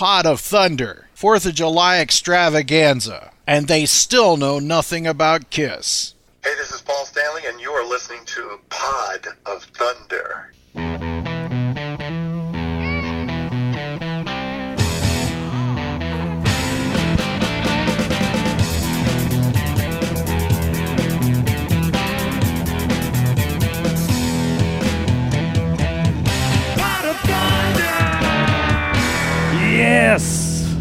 Pod of Thunder, 4th of July extravaganza, and they still know nothing about Kiss. Hey, this is Paul Stanley, and you are listening to Pod of Thunder. Yes!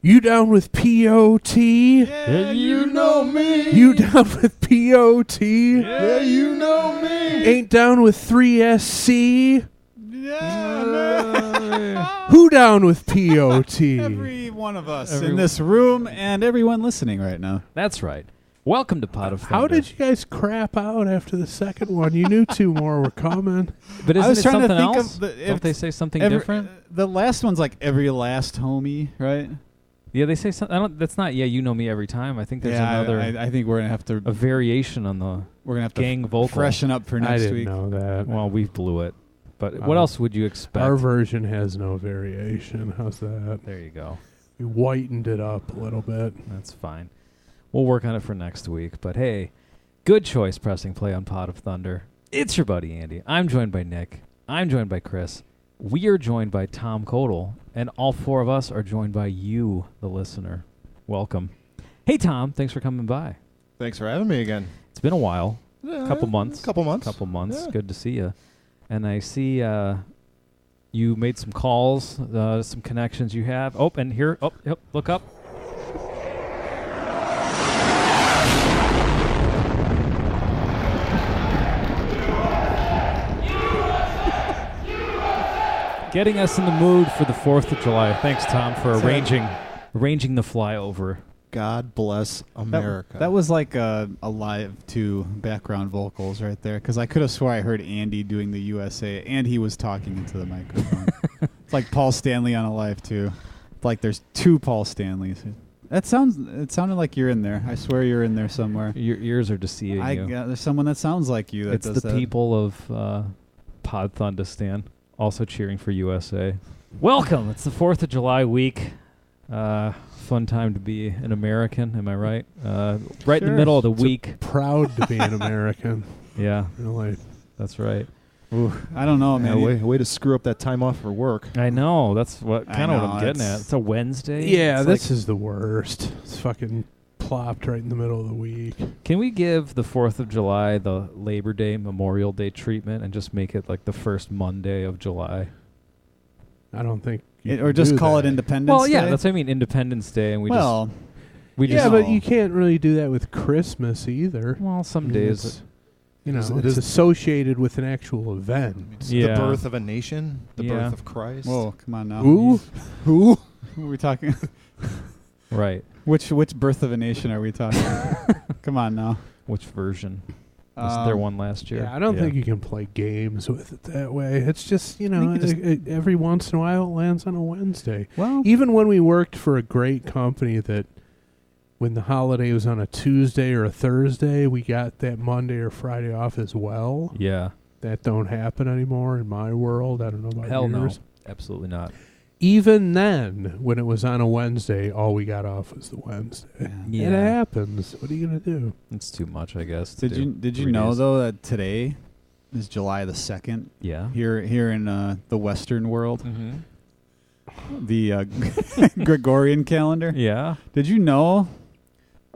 You down with P.O.T.? Yeah, you know me. You down with P.O.T.? Yeah, you know me. Ain't down with 3SC? Yeah. Who down with P.O.T.? Every one of us in this room and everyone listening right now. That's right. Welcome to Pot of Thunder. How did you guys crap out after the second one? You knew two more were coming. But I was isn't it trying to something think else? of the, Don't they say something every, different? The last one's like every last homie, right? Yeah, they say something. That's not. Yeah, you know me every time. I think there's another. I think we're gonna have to a variation on the. We're gonna have gang to vocal. freshen up for next I didn't week. know that. Well, we blew it. But what else would you expect? Our version has no variation. How's that? There you go. We whitened it up a little bit. That's fine. We'll work on it for next week. But hey, good choice pressing play on Pot of Thunder. It's your buddy Andy. I'm joined by Nick. I'm joined by Chris. We are joined by Tom Kotul. And all four of us are joined by you, the listener. Welcome. Hey, Tom. Thanks for coming by. Thanks for having me again. It's been a while. Couple months. Couple months. Yeah. Good to see you. And I see you made some calls, some connections you have. Oh, and here. Oh, yep, look up. Getting us in the mood for the 4th of July. Thanks, Tom, for arranging the flyover. God bless America. That was like a live 2 background vocals right there, because I could have swore I heard Andy doing the USA, and he was talking into the microphone. It's like Paul Stanley on a live 2. It's like there's 2 Paul Stanleys. It sounded like you're in there. I swear you're in there somewhere. Your ears are deceiving you. There's someone that sounds like you. That It's does the that. people of Pod Thundistan also cheering for USA. Welcome. It's the 4th of July week. Fun time to be an American, am I right? Right in the middle of the week. Proud to be an American. Yeah. Really. That's right. Ooh, I don't know, man. Way to screw up that time off for work. I know. That's what kind of what I'm getting at. It's a Wednesday. Yeah, it's this is the worst. It's fucking plopped right in the middle of the week. Can we give the 4th of July the Labor Day, Memorial Day treatment and just make it like the first Monday of July? I don't think or just call it Independence Day? Well, yeah, that's what I mean, Independence Day. And we just... but you can't really do that with Christmas either. Well, some days... It's associated with an actual event. It's the birth of a nation, the birth of Christ. Whoa, come on now. Who? Who are we talking? Right. Which birth of a nation are we talking? Come on now. Which version? Wasn't there one last year? Yeah, I don't think you can play games with it that way. It's just, every once in a while it lands on a Wednesday. Well, even when we worked for a great company that when the holiday was on a Tuesday or a Thursday, we got that Monday or Friday off as well. Yeah. That don't happen anymore in my world. I don't know about Hell yours. no. Absolutely not. Even then, when it was on a Wednesday, all we got off was the Wednesday. Yeah. It happens. What are you going to do? It's too much, I guess. Did you know, though, that today is July the 2nd? Yeah. Here in the Western world. Mm-hmm. The Gregorian calendar. Yeah. Did you know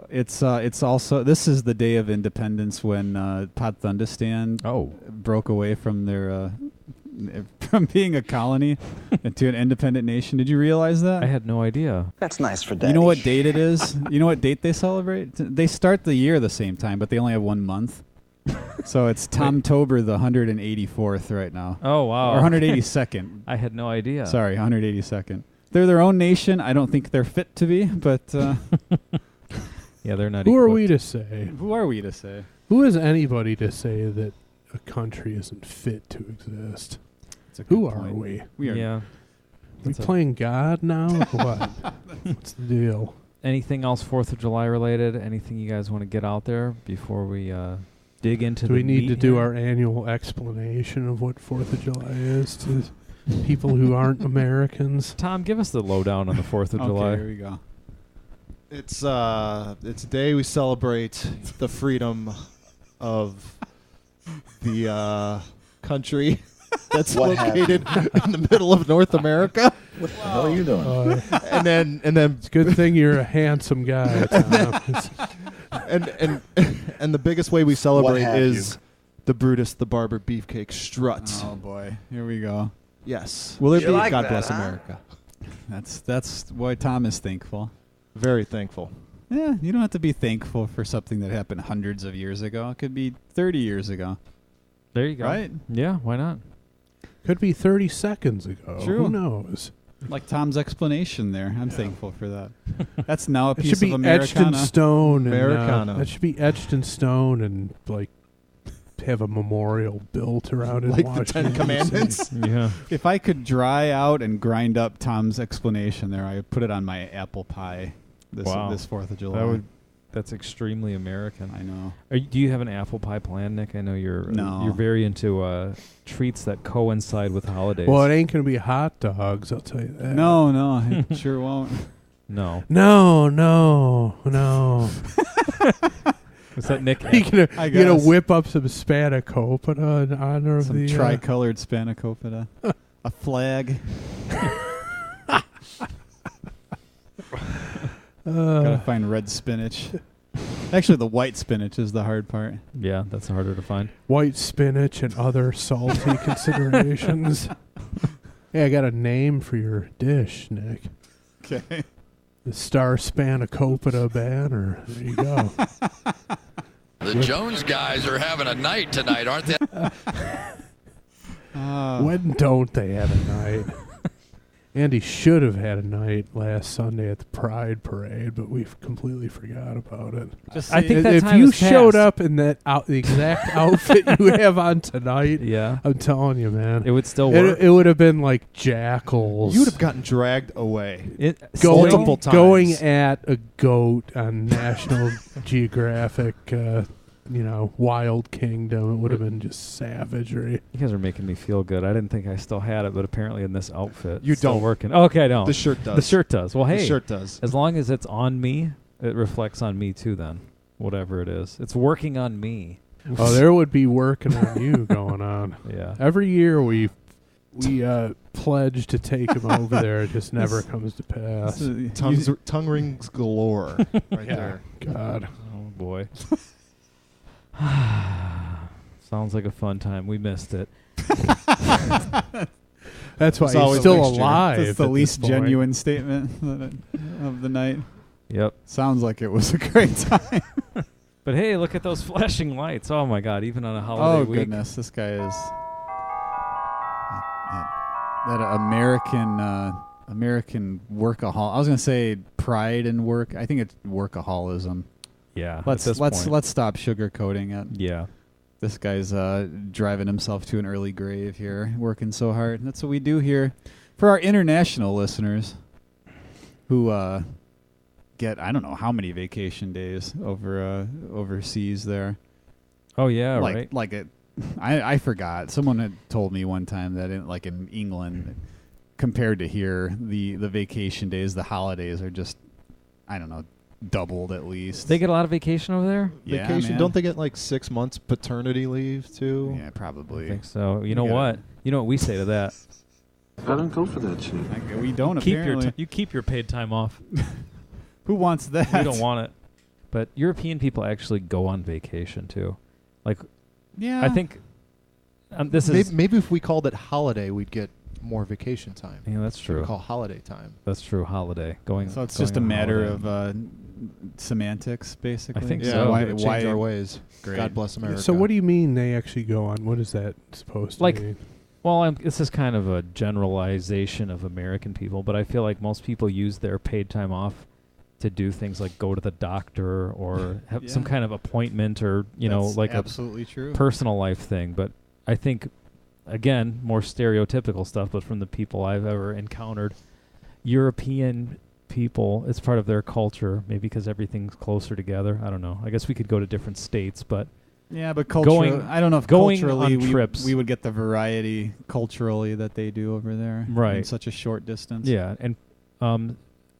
it's also, this is the day of independence when Pod Thundistan broke away from their... from being a colony into an independent nation. Did you realize that? I had no idea. That's nice for Daddy. You know what date it is? You know what date they celebrate? They start the year the same time, but they only have 1 month. So it's Tomtober the 184th right now. Oh, wow. Or 182nd. I had no idea. Sorry, 182nd. They're their own nation. I don't think they're fit to be, but... yeah, they're not Who are equipped. we to say? Who are we to say? Who is anybody to say that a country isn't fit to exist? Who are we? We are. Yeah. We playing God now? Or what? What's the deal? Anything else 4th of July related? Anything you guys want to get out there before we dig into Do we need to do here? our annual explanation of what 4th of July is to people who aren't Americans. Tom, give us the lowdown on the 4th of July. Here we go. It's a day we celebrate the freedom of the country that's located in the middle of North America. What the hell are you doing? and then It's a good thing you're a handsome guy, Tom. and the biggest way we celebrate have is the Brutus the Barber Beefcake Strut. Oh boy, here we go. Yes. Will there You be like God that, bless huh? America? That's why Tom is thankful. Very thankful. Yeah, you don't have to be thankful for something that happened hundreds of years ago. It could be 30 years ago. There you go. Right? Yeah, why not? Could be 30 seconds ago. True. Who knows? Like Tom's explanation there. I'm thankful for that. That's now a It piece should be of etched in Americana. stone. Americana. That should be etched in stone and like have a memorial built around it. Like the Ten Commandments. Yeah. If I could dry out and grind up Tom's explanation there, I would put it on my apple pie this 4th of July. That's extremely American. I know. Do you have an apple pie plan, Nick? I know you're No. you're very into treats that coincide with holidays. Well, it ain't going to be hot dogs, I'll tell you that. No, it sure won't. No. No. Was that Nick? You're I gonna guess. whip up some spanakopita in honor of Some the tricolored spanakopita. A flag. Gotta find red spinach. Actually, the white spinach is the hard part. Yeah, that's harder to find. white spinach and other salty considerations. Hey, I got a name for your dish, Nick. Okay. The Star Spanakopita banner. There you go. The Jones guys are having a night tonight, aren't they? When don't they have a night? Andy should have had a night last Sunday at the Pride Parade, but we completely forgot about it. I think that if time you has showed passed. up in that the exact outfit you have on tonight, Yeah. I'm telling you, man, It would still work. it would have been like jackals. You would have gotten dragged away. going, multiple times. going at a goat on National Geographic, Wild Kingdom. It would have been just savagery. You guys are making me feel good. I didn't think I still had it, but apparently in this outfit, You it's still don't. working. Okay, I don't. The shirt does. The shirt does. Well, hey, The shirt does. as long as it's on me, it reflects on me too. Then, whatever it is, it's working on me. Oh, there would be working on you going on. Yeah. Every year we pledge to take him over there. It just never comes to pass. Tongue rings galore right there. God. Oh boy. Sounds like a fun time. We missed it. That's why It's he's always still next year. alive. That's the at this least point. genuine statement of the night. Yep. Sounds like it was a great time. But hey, look at those flashing lights. Oh my God! Even on a holiday Oh week. goodness, this guy is that American workahol. I was gonna say pride in work. I think it's workaholism. Yeah. Let's at this point. stop sugarcoating it. Yeah. This guy's driving himself to an early grave here, working so hard. That's what we do here. For our international listeners who get I don't know how many vacation days overseas there. Oh yeah. like right. like it. I forgot. Someone had told me one time that in England, compared to here, the vacation days, the holidays are just I don't know, doubled at least. They get a lot of vacation over there. Yeah, Vacation. man. Don't they get like 6 months paternity leave too? Yeah, probably. I think so. You know gotta- what? You know what we say to that? I don't go for that shit. We don't apparently. You keep your paid time off. Who wants that? We don't want it. But European people actually go on vacation too. Like Yeah, I think this maybe, is maybe if we called it holiday, we'd get more vacation time. yeah, that's We true. call holiday time. That's true. Holiday going. so. It's going just a on matter holiday. of semantics, basically. I think Yeah, so. why, Why? change our ways. Great. God bless America. So what do you mean they actually go on? What is that supposed to Like- mean? Well, this is kind of a generalization of American people, but I feel like most people use their paid time off to do things like go to the doctor or have some Yeah. kind of appointment or That's like a absolutely true. personal life thing. But I think, again, more stereotypical stuff, but from the people I've ever encountered, European people, it's part of their culture, maybe because everything's closer together. I don't know. I guess we could go to different states, but Yeah, but culturally, I don't know if going culturally on trips, we would get the variety culturally that they do over there, right? In such a short distance. Yeah, and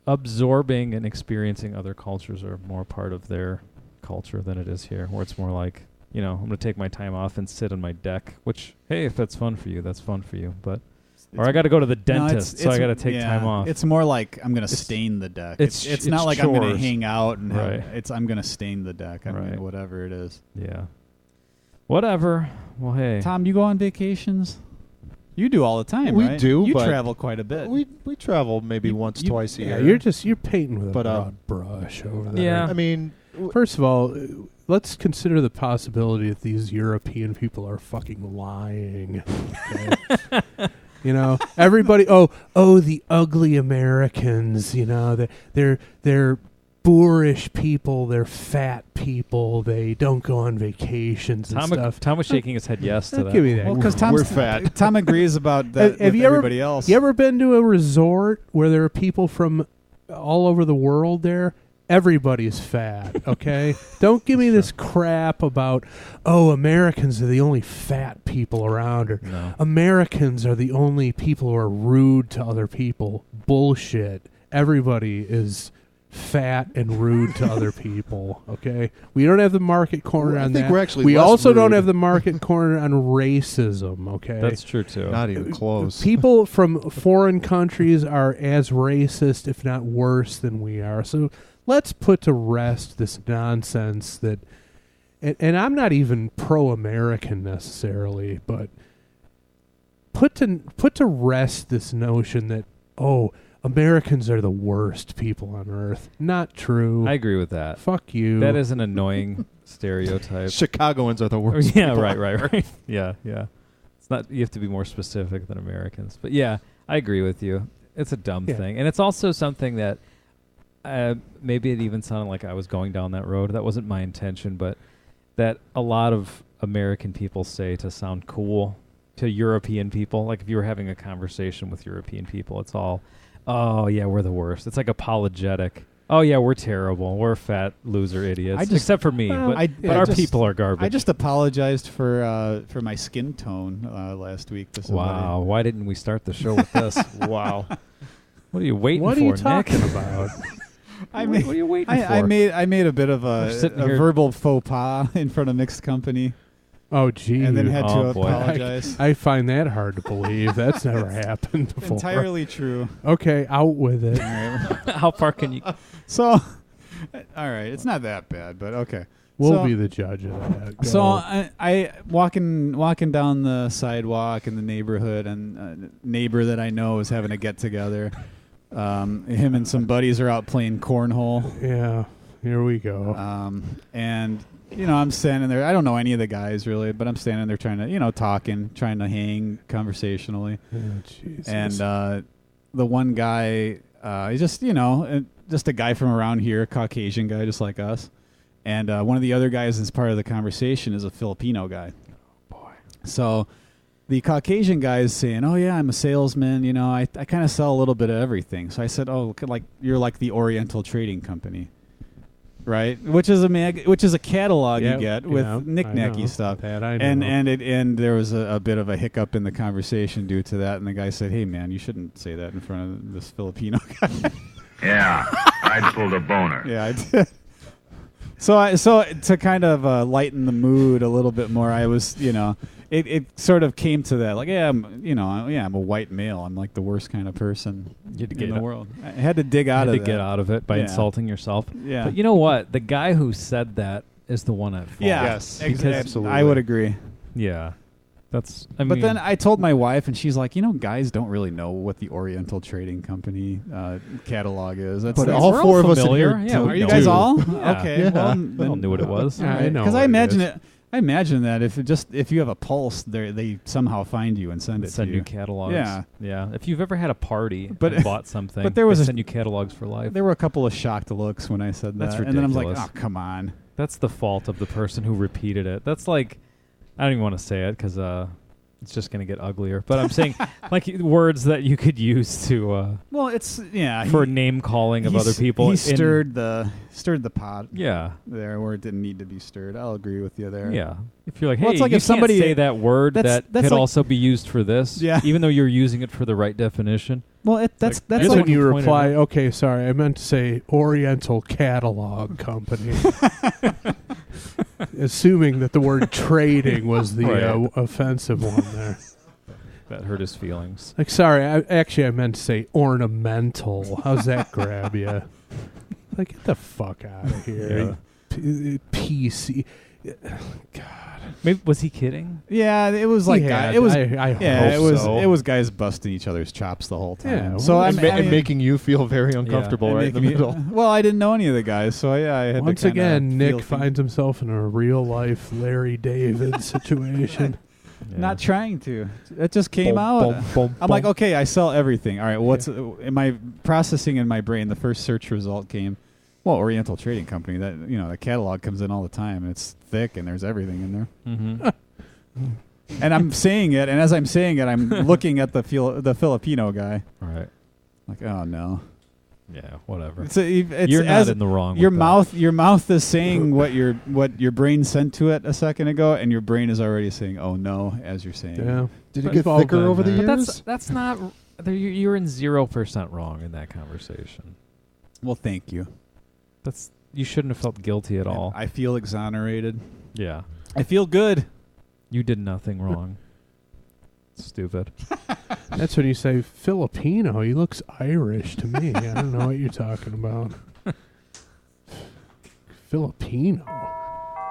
absorbing and experiencing other cultures are more part of their culture than it is here, where it's more like, I'm going to take my time off and sit on my deck, which, hey, if that's fun for you, that's fun for you. But or I got to go to the dentist, so I got to take time off. It's more like I'm going to stain the deck. It's not like chores. I'm going to hang out and right. I'm going to stain the deck. I right. mean, whatever it is. Yeah. Whatever. Well, hey. Tom, you go on vacations? You do all the time, we right? do. You but travel quite a bit. We travel maybe once, twice a year. You're painting with a broad brush over there. Yeah. I mean, first of all, let's consider the possibility that these European people are fucking lying. Okay? Everybody. Oh, the ugly Americans. They're boorish people. They're fat people. They don't go on vacations and stuff. Tom was shaking his head yes to that. Give me that. Well, because we're fat. Tom agrees about that Have with you everybody else. You ever been to a resort where there are people from all over the world there? Everybody's fat, okay? Don't give me this crap about, Americans are the only fat people around, or Americans are the only people who are rude to other people. Bullshit. Everybody is fat and rude to other people, okay? We don't have the market corner on that. I think we're actually we less also don't rude. have the market corner on racism, okay? That's true, too. Not even close. People from foreign countries are as racist, if not worse, than we are. So let's put to rest this nonsense that, and I'm not even pro-American necessarily, but put to rest this notion that, Americans are the worst people on earth. Not true. I agree with that. Fuck you. That is an annoying stereotype. Chicagoans are the worst. Yeah, people right. Yeah. It's not. You have to be more specific than Americans. But yeah, I agree with you. It's a dumb thing, and it's also something that maybe it even sounded like I was going down that road. That wasn't my intention, but that a lot of American people say to sound cool to European people. Like if you were having a conversation with European people, it's all, oh yeah, we're the worst. It's like apologetic. Oh yeah, we're terrible. We're fat loser idiots. Except for me, but our people are garbage. I just apologized for my skin tone last week to somebody. Wow, why didn't we start the show with this? Wow, what are you waiting what for, are you Nick? talking about? What are you waiting for? I made a bit of a verbal faux pas in front of mixed company. Oh, gee. And then had to boy. apologize. I find that hard to believe. That's never happened before. Entirely true. Okay, out with it. All right. How far can you... So, all right, it's not that bad, but okay. We'll be the judge of that. Go. So I walking down the sidewalk in the neighborhood, and a neighbor that I know is having a get-together. Him and some buddies are out playing cornhole. Yeah, here we go. And... I'm standing there. I don't know any of the guys really, but I'm standing there trying to, talking, trying to hang conversationally. Oh, Jesus. And the one guy, he's just, just a guy from around here, Caucasian guy, just like us. And one of the other guys that's part of the conversation is a Filipino guy. Oh, boy. So the Caucasian guy is saying, "Oh yeah, I'm a salesman. I kind of sell a little bit of everything." So I said, "Oh, like you're like the Oriental Trading Company." Right, which is a catalog you get with knick-knacky stuff. That I know. And there was a bit of a hiccup in the conversation due to that. And the guy said, "Hey man, you shouldn't say that in front of this Filipino guy." Yeah, I pulled a boner. Yeah, I did. So to kind of lighten the mood a little bit more, I was it sort of came to that, like, I'm a white male. I'm like the worst kind of person in the world. I had to dig out of that. Get out of it by insulting yourself. Yeah. But you know what? The guy who said that is the one at fault. Yeah. Yes. Absolutely. I would agree. Yeah. But then I told my wife, and she's like, guys don't really know what the Oriental Trading Company catalog is. But all four of us in here are you guys all? Yeah. Okay. Yeah. Well, we all knew what it was. Yeah, I know. Because I what it imagine is. it. I imagine that if you have a pulse, they somehow find you and send it to you. Send you catalogs. Yeah. If you've ever had a party and bought something, but there was they send you catalogs for life. There were a couple of shocked looks when I said that. That's And then I was like, ridiculous. oh, come on. That's the fault of the person who repeated it. That's like, I don't even want to say it because It's just going to get uglier. But I'm saying, like, words that you could use to well, it's for name calling of other people. He stirred the pot. Yeah, there where it didn't need to be stirred. I'll agree with you there. Yeah, if you're like, hey, well, it's like you if somebody can't say that word that could like, also be used for this. Yeah, even though you're using it for the right definition. Well, that's like like when you reply. Okay, sorry, I meant to say Oriental Catalog Company. Assuming that the word trading was the offensive one there. That hurt his feelings. Like, sorry, I meant to say ornamental. How's that grab you? Like, get the fuck out of here. Yeah. PC. God. Maybe was he kidding? Yeah, it was like I hope so. It was guys busting each other's chops the whole time. Yeah, so and making you feel very uncomfortable right in the middle. Well, I didn't know any of the guys, so I had once to again, Nick finds himself in a real life Larry David situation. Yeah. Not trying to. It just came out. I'm like, okay, I sell everything. All right, what's in my processing in my brain? The first search result came. Well, Oriental Trading Company. That the catalog comes in all the time. It's thick and there's everything in there. Mm-hmm. And I'm saying it, and as I'm saying it, I'm looking at the Filipino guy. Right. Like, oh no. Yeah, whatever. You're not in the wrong. Your mouth is saying what your brain sent to it a second ago, and your brain is already saying, "Oh no," as you're saying. Yeah. Did it get thicker over the years? But that's not. You're in 0% wrong in that conversation. Well, thank you. You shouldn't have felt guilty at all. I feel exonerated. Yeah. I feel good. You did nothing wrong. Stupid. That's when you say Filipino. He looks Irish to me. I don't know what you're talking about. Filipino.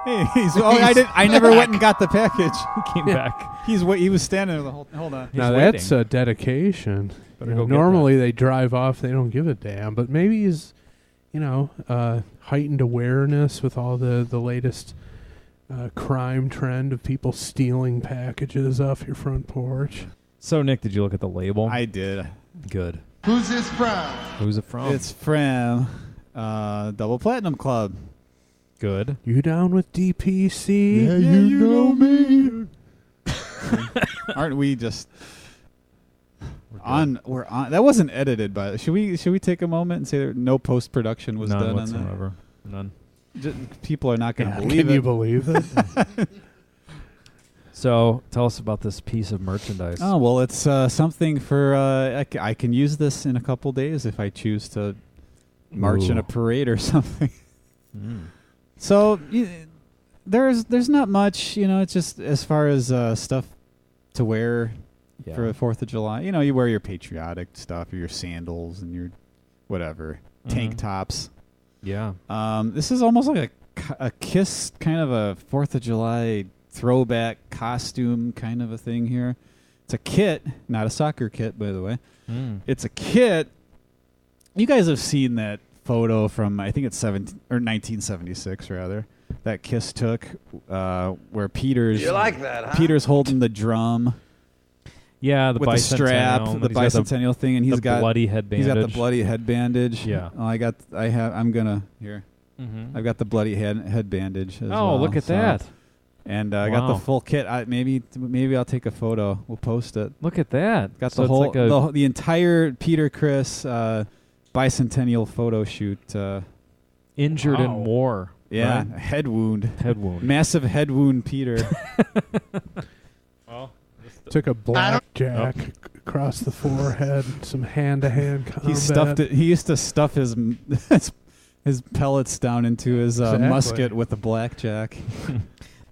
Hey, I never went and got the package. He came back. He was standing there the whole. Hold on. Now that's a dedication. Normally they drive off. They don't give a damn. But maybe he's, heightened awareness with all the latest crime trend of people stealing packages off your front porch. So, Nick, did you look at the label? I did. Good. Who's this from? Who's it from? It's from Double Platinum Club. Good. You down with DPC? Yeah, you know me. Aren't we just on? We're on. That wasn't edited, but should we take a moment and say that no post production was done whatsoever? On that? None. People are not going to believe it. Can you believe it? So, tell us about this piece of merchandise. Oh, well, it's something for... I can use this in a couple days if I choose to march in a parade or something. So, there's not much, it's just as far as stuff to wear for the 4th of July. You wear your patriotic stuff, or your sandals and your whatever, tank tops. Yeah. This is almost like a Kiss kind of a 4th of July throwback costume kind of a thing here. It's a kit, not a soccer kit, by the way. It's a kit. You guys have seen that photo from, I think it's 1976 rather, that Kiss took where Peter's Peter's holding the drum. Yeah, the with the strap, the bicentennial thing, and he's got bloody head bandage. He's got the bloody head bandage. Yeah. I've got the bloody head bandage as well. Look at that. And I got the full kit. Maybe I'll take a photo. We'll post it. Look at that. Got the whole the entire Peter Criss bicentennial photo shoot. Injured in war. Yeah, right? Head wound. Massive head wound, Peter. Well, took a blackjack across the forehead. Some hand-to-hand combat. He stuffed it. He used to stuff his pellets down into his musket with a blackjack.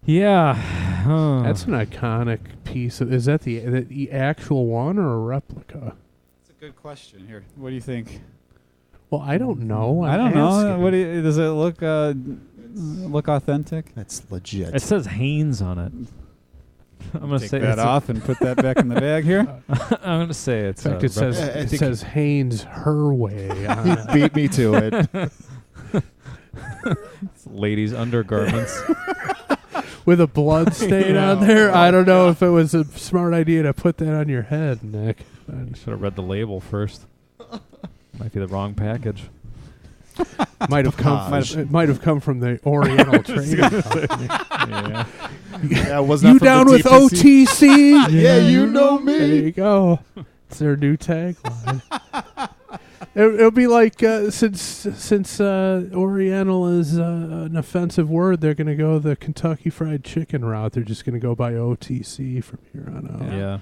Yeah. That's an iconic piece. Is that the actual one or a replica? That's a good question. Here, what do you think? Well, I don't know. I don't know. What does it look authentic? That's legit. It says Haynes on it. I'm gonna take say that off and put that back in the bag here. I'm gonna say it's. In fact, it says Haynes her way. He beat me to it. Ladies' undergarments. With a blood stain on there. I don't know if it was a smart idea to put that on your head, Nick. Should have read the label first. Might be the wrong package. Might have come from the Oriental Trading Company. Yeah. That was not You from down the with TPC? OTC? Yeah, you know me. There you go. It's their new tagline. It'll be like since Oriental is an offensive word, they're going to go the Kentucky Fried Chicken route. They're just going to go by OTC from here on out. Yeah.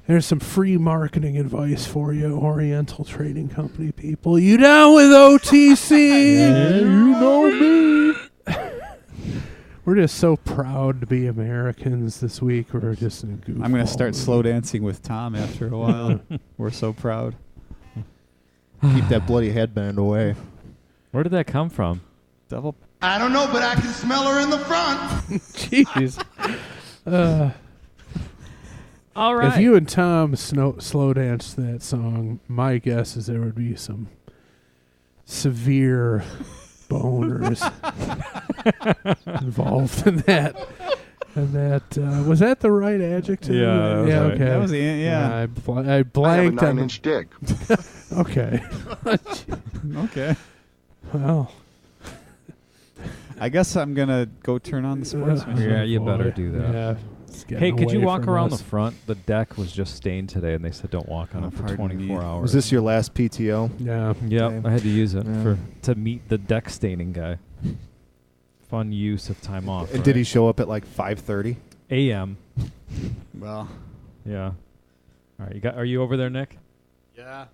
There's some free marketing advice for you, Oriental Trading Company people. You down with OTC? Yeah, you know me. We're just so proud to be Americans this week. We're just in a goofball I'm going to start mood. slow dancing with Tom after a while. We're so proud. Keep that bloody headband away. Where did that come from? Double. I don't know, but I can smell her in the front. Jeez. All right. If you and Tom slow danced that song, my guess is there would be some severe boners involved in that. And that was that the right adjective? Yeah, that was right. Okay. That was yeah. I blanked I have on a 9-inch dick. Okay. Okay. Well, I guess I'm going to go turn on the sports machine. Yeah, you better do that. Yeah. It's Hey, getting could you away walk from around us. the front? The deck was just stained today, and they said don't walk on Oh, it for pardon 24 me. hours. Was this your last PTO? Yeah. Yep, Okay. I had to use it Yeah. to meet the deck staining guy. Fun use of time off. And did he show up at like 5:30? A.M. Well, Yeah. All right, are you over there, Nick? Yeah.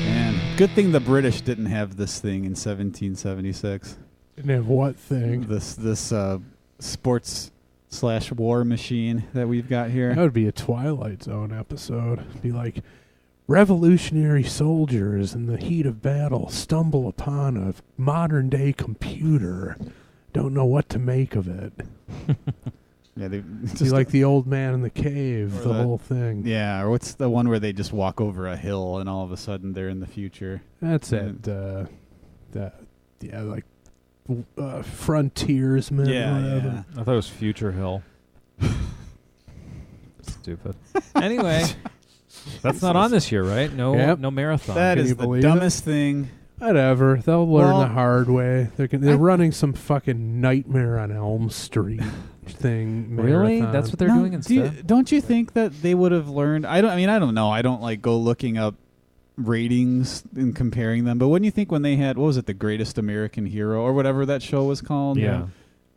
man, good thing the British didn't have this thing in 1776. Didn't have what thing? This sports/war machine that we've got here. That would be a Twilight Zone episode. It'd be like revolutionary soldiers in the heat of battle stumble upon a modern-day computer. Don't know what to make of it. Yeah, they It'd be like the old man in the cave, Or the that- whole thing. Yeah, or what's the one where they just walk over a hill and all of a sudden they're in the future? That's it. Like frontiersmen. Yeah, or whatever. yeah. I thought it was Future Hill. Stupid. Anyway, that's not on this year, right? No, Yep. no marathon. That Can is you the believe dumbest thing. Whatever. They'll learn Well, the hard way. They're running some fucking Nightmare on Elm Street thing. Really? marathon. That's what they're No, doing instead? don't you think that they would have learned? I don't know. I don't like go looking up ratings and comparing them. But wouldn't you think when they had, what was it, The Greatest American Hero or whatever that show was called? Yeah.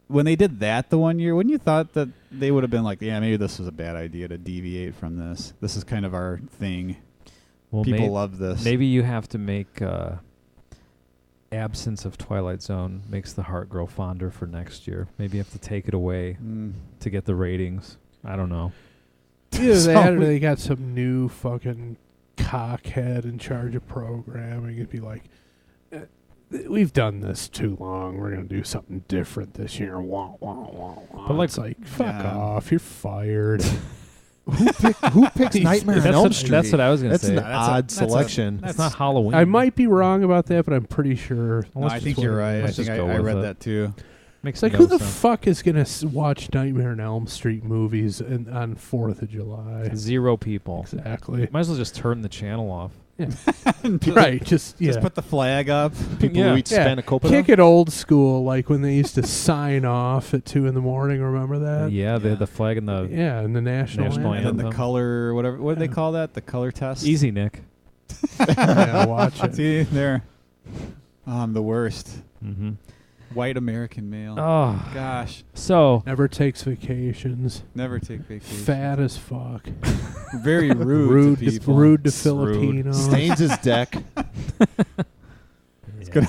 When they did that the one year, wouldn't you thought that they would have been like, yeah, maybe this was a bad idea to deviate from this. This is kind of our thing. Well, People love this. Maybe you have to make absence of Twilight Zone makes the heart grow fonder for next year. Maybe you have to take it away to get the ratings. I don't know. Either So that or we- they got some new fucking cockhead in charge of programming. It'd be like, we've done this too long. We're going to do something different this year. Wah, wah, wah, wah. But like- it's like, fuck Yeah. off. You're fired. Who picks Nightmare on Elm Street? That's what I was going to That's say. an odd selection. It's not Halloween. I might be wrong about that, but I'm pretty sure. No, I think you're right. I Let's think just go I with read it. that too. Makes It's like, no who the sense. fuck is going to watch Nightmare on Elm Street movies on 4th of July? 0 people. Exactly. Might as well just turn the channel off. Right, just put the flag up. People Yeah. who eat spanakopita. Kick it old school, like when they used to sign off at 2 a.m. Remember that? Yeah, they had the flag and the Yeah, and the national National anthem. And then the Anthem. color, whatever. What do they call that? The color test? easy, Nick. Yeah, watch it. See, there. Oh, I'm the worst. Mm-hmm. White American male. Oh, Gosh. so Never takes vacations. Never take vacation. Fat as fuck. Very rude to people. rude to It's Filipinos. Stains his deck. yeah.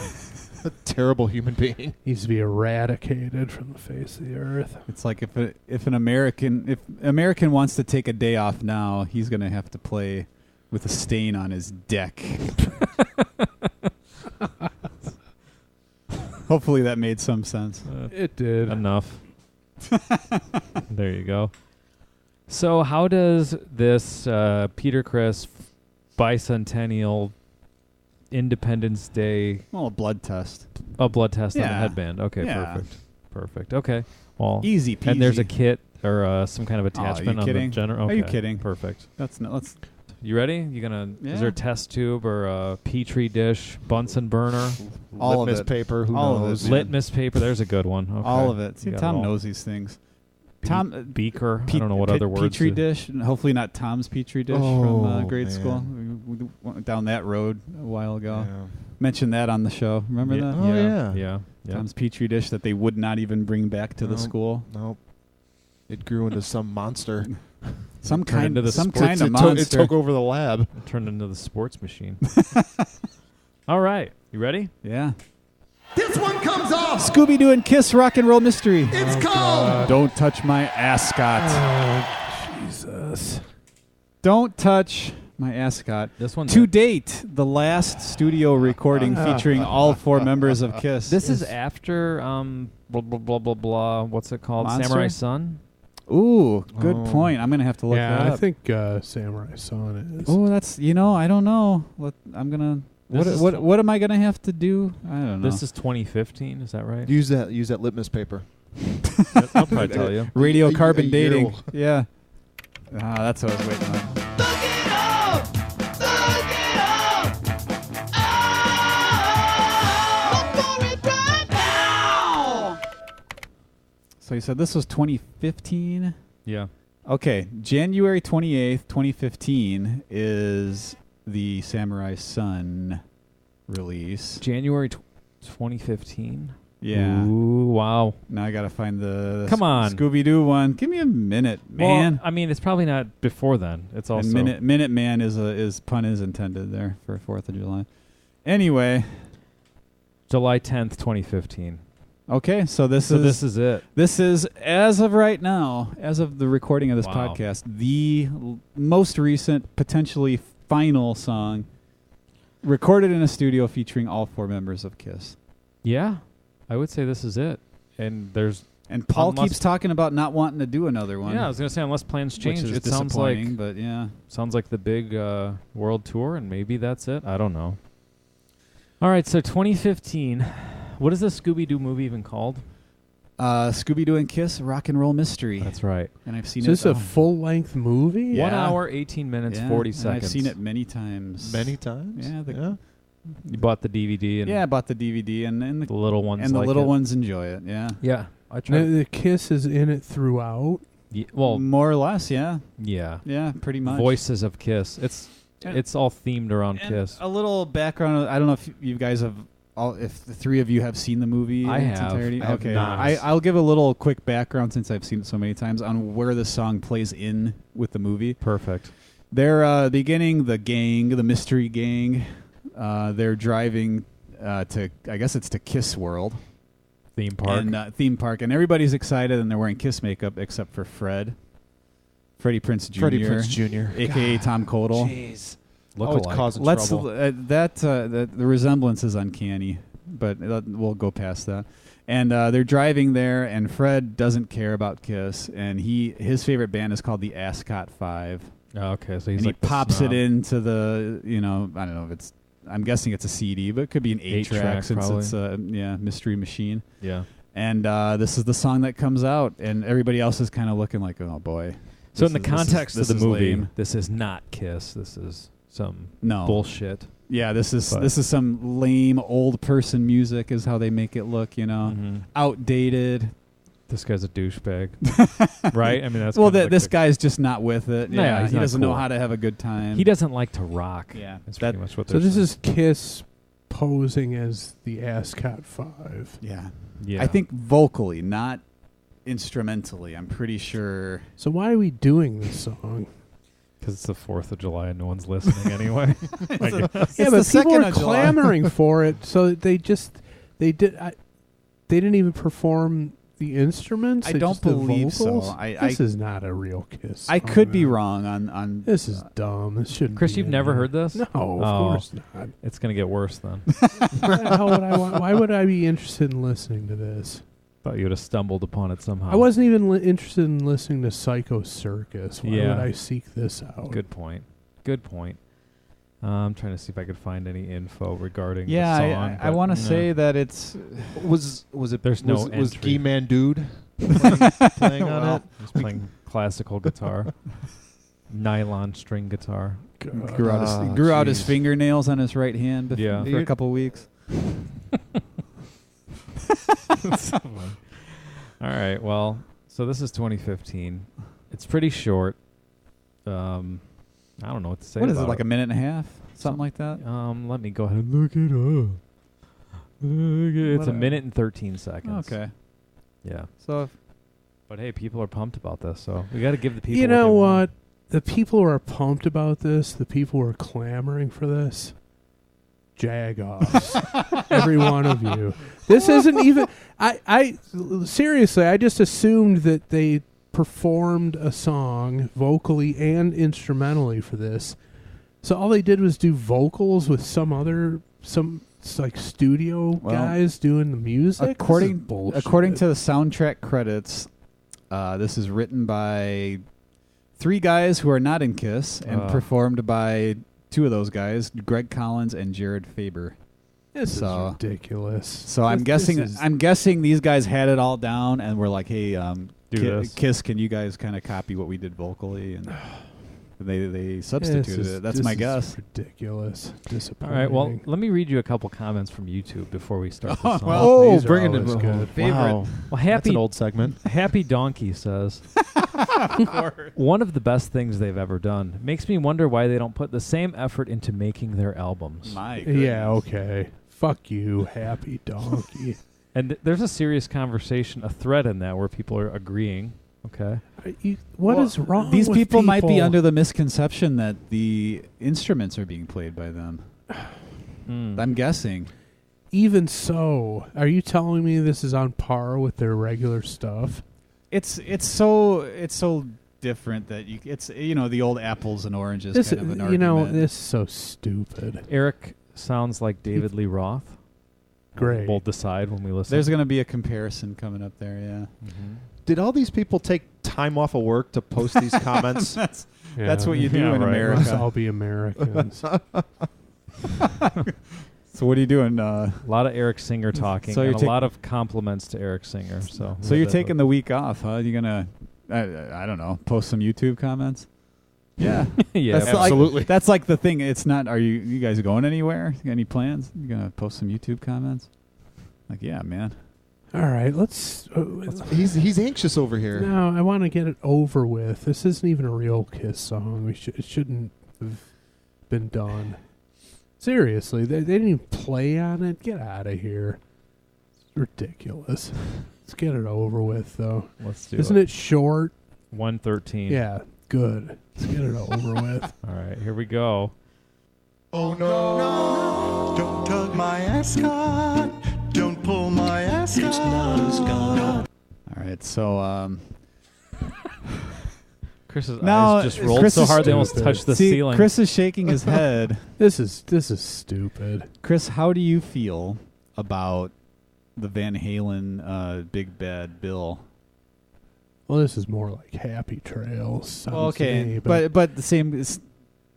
A terrible human being. Needs to be eradicated from the face of the earth. It's like if American wants to take a day off now, he's going to have to play with a stain on his deck. Hopefully that made some sense. It did. Enough. There you go. So how does this Peter Criss bicentennial Independence Day Well, a blood test. blood test on the Yeah. headband? Okay, Yeah. perfect. Perfect. Okay. Well, Easy peasy. And there's a kit or some kind of attachment on kidding? the general. Are you kidding? Perfect. Let's. You ready? You gonna? Yeah. Is there a test tube or a petri dish, Bunsen burner, All litmus of it. paper? Who All knows? of it. litmus paper? There's a good one. Okay. All of it. See, You got Tom it all. knows these things. Tom Beaker. I don't know what other words. Petri dish. And hopefully not Tom's petri dish from grade school. We went down that road a while ago. Yeah. Mentioned that on the show. Remember that? Oh, yeah. Yeah. Tom's petri dish that they would not even bring back to the school. Nope. It grew into some monster. Some Turned kind into the some sports- kind of It monster. took over the lab. It turned into the sports machine. All right. You ready? Yeah. This one comes off. Scooby-Doo and Kiss Rock and Roll Mystery. It's called. Don't touch my ascot. Jesus. Don't touch my ascot. This one's To it. date, the last studio recording featuring all 4 members of Kiss. This is after blah blah blah blah blah. What's it called? Monster? Samurai Sun. Ooh, good point. I'm gonna have to look that Yeah, up. I think Samurai Son is. Oh, that's I don't know. I'm gonna. What am I gonna have to do? I don't know. This is 2015. Is that right? Use that litmus paper. I'll probably tell you. Radiocarbon a dating. year. Yeah. That's what I was waiting on. So you said this was 2015? Yeah. Okay, January 28th, 2015 is the Samurai Sun release. January 2015. Yeah. Ooh, wow. Now I got to find the Come on. Scooby-Doo one. Give me a minute, man. Well, I mean, it's probably not before then. It's also And minute man is pun is intended there for 4th of July. Anyway, July 10th, 2015. okay, so this is it. This is, as of right now, as of the recording of this Wow. podcast, the most recent, potentially final song recorded in a studio featuring all 4 members of Kiss. Yeah, I would say this is it. And there's And Paul Unless- keeps talking about not wanting to do another one. yeah, I was gonna say unless plans change, which is it sounds like disappointing, but yeah. sounds like the big world tour, and maybe that's it. I don't know. All right, so 2015. What is the Scooby-Doo movie even called? Scooby-Doo and Kiss, Rock and Roll Mystery. That's right. And I've seen Is it. this a full-length movie? Yeah. 1 hour, 18 minutes, Yeah, 40 and seconds. I've seen it many times. Many times? Yeah. You bought the DVD, and I bought the DVD, and the little ones and the like little it. ones enjoy it. Yeah. Yeah, I The, tried. the Kiss is in it throughout. Well, More or less, yeah. yeah. Yeah, pretty much. Voices of Kiss. And- It's all themed around And Kiss. a little background. I don't know if you guys have if the 3 of you have seen the movie I in its have. entirety. I have Okay, not. I'll give a little quick background since I've seen it so many times on where the song plays in with the movie. Perfect. They're beginning the mystery gang. They're driving to, I guess it's to Kiss World Theme park. and theme park, and everybody's excited and they're wearing Kiss makeup except for Freddie Prinze Jr. Freddie Prinze Jr. aka Tom Kotul. Jeez. Look Always alike. causing Let's trouble. the resemblance is uncanny, but we'll go past that. And they're driving there, and Fred doesn't care about Kiss, and his favorite band is called the Ascot 5. Oh, okay, so he's And like he the pops snob. it into the I don't know if it's. I'm guessing it's a CD, but it could be an 8-track 8-track since probably. it's a Mystery Machine. Yeah. And this is the song that comes out, and everybody else is kind of looking like, oh boy. So This in the is- this is- context this of the is movie, lame. this is not Kiss. This is some No. bullshit. Yeah, this is But- some lame old person music is how they make it look, Mhm. outdated. This guy's a douchebag, right? I mean, that's Well, kinda like this the- guy's just not with it. No, Yeah, he's he not doesn't know cool. how to have a good time. He doesn't like to rock. Yeah, that's that- pretty much what. So they're this saying. is Kiss posing as the Ascot 5. Yeah. Yeah. I think vocally, not instrumentally. I'm pretty sure. So why are we doing this song? because it's the 4th of July and no one's listening anyway. Yeah, the but people 2nd are of July. clamoring for it, so they didn't even perform the instruments. I They don't just did believe so. vocals? I- This is not a real Kiss. I song, could be man. wrong on. This is dumb. This shouldn't. Chris, be you've in never here. heard this? No, of Oh. course not. It's gonna get worse then. How would I why would I be interested in listening to this? Thought you would have stumbled upon it somehow. I wasn't even interested in listening to Psycho Circus. Why Yeah. would I seek this out? Good point. Good point. I'm trying to see if I could find any info regarding the Yeah, song. I want to say that it's Was it? There's no was entry. Gee Man Dude playing on it? He's playing classical guitar, nylon string guitar. grew out his fingernails on his right hand for a couple weeks. All right, well, so this is 2015. It's pretty short. I don't know what to say. What is it, about like a minute and a half? Something like that? Let me go ahead and look it up. It's a minute and 13 seconds. Okay. Yeah. So, but hey, people are pumped about this, so we got to give the people. You know what? what? The people who are pumped about this, the people who are clamoring for this, jag offs. Every one of you. This isn't even. I seriously, I just assumed that they performed a song vocally and instrumentally for this. So all they did was do vocals with some like studio guys doing the music. According to the soundtrack credits, this is written by 3 guys who are not in KISS and performed by 2 of those guys, Greg Collins and Jared Faber. This is ridiculous. So I'm guessing these guys had it all down and were like, "Hey, KISS, can you guys kind of copy what we did vocally?" And they substituted it. That's my guess. Ridiculous. Disappointing. All right. Well, let me read you a couple comments from YouTube before we start the song. Oh, bringing it good. Favorite. Well, That's an old segment. Happy Donkey says, one of the best things they've ever done. Makes me wonder why they don't put the same effort into making their albums. My goodness. Yeah, okay. Fuck you, Happy Donkey. And there's a serious conversation, a thread in that where people are agreeing. Okay. What is wrong These with people might be under the misconception that the instruments are being played by them. I'm guessing. Even so, are you telling me this is on par with their regular stuff? It's so different that it's the old apples and oranges kind of an argument. This is so stupid. Eric sounds like David Lee Roth. Great. We'll decide when we listen. There's going to be a comparison coming up there, yeah. Mm-hmm. Did all these people take time off of work to post these comments? That's what you do in America. Let's all be Americans. So what are you doing? A lot of Eric Singer talking, and a lot of compliments to Eric Singer. So you're taking the week off, huh? You're going to, I don't know, post some YouTube comments? Yeah. Yeah, absolutely. That's like the thing. It's not, are you guys going anywhere? You got any plans? You going to post some YouTube comments? Like, yeah, man. All right, let's. He's anxious over here. No, I want to get it over with. This isn't even a real KISS song. It shouldn't have been done. Seriously, they didn't even play on it. Get out of here. It's ridiculous. Let's get it over with, though. Let's do Isn't it short? 1:13. Yeah, good. Let's get it over with. All right, here we go. Oh no, don't tug my Ascot. Don't pull my Ascot. It's not Ascot. All right, so Chris's eyes just rolled so hard they almost touched the ceiling. Chris is shaking his head. This is stupid. Chris, how do you feel about the Van Halen Big Bad Bill? Well, this is more like Happy Trails. Well, okay, but the same is.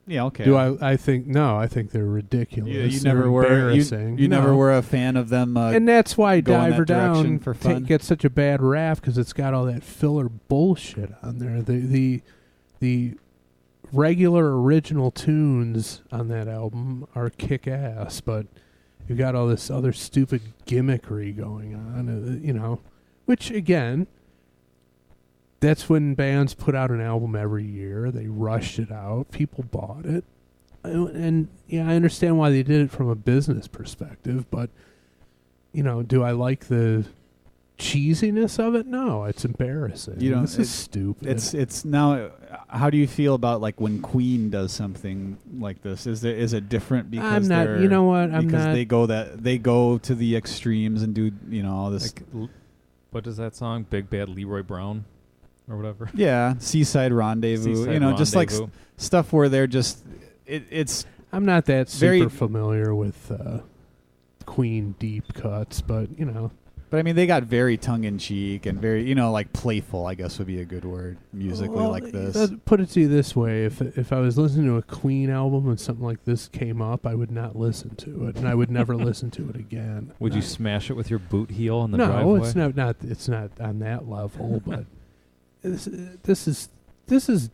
Yeah, okay. Do I think no? I think they're ridiculous. You never were embarrassing. You never were a fan of them, and that's why that Diver direction Down for fun. gets such a bad rap because it's got all that filler bullshit on there. The regular original tunes on that album are kick ass, but you got all this other stupid gimmickry going on. Which again. That's when bands put out an album every year. They rushed it out. People bought it. And, yeah, I understand why they did it from a business perspective, but, do I like the cheesiness of it? No, it's embarrassing. This is stupid. It's now, how do you feel about, like, when Queen does something like this? Is it different because I'm not, you know what, I'm because not. they go to the extremes and do, all this. Like, what is that song? Big Bad Leroy Brown? Or whatever. Yeah, Seaside Rendezvous. Just like stuff where they're just it's. I'm not that super familiar with Queen deep cuts, but But I mean, they got very tongue-in-cheek and very, like playful, I guess would be a good word, musically like this. Put it to you this way. If I was listening to a Queen album and something like this came up, I would not listen to it, and I would never listen to it again. Would you smash it with your boot heel in the driveway? No, it's not on that level, but this is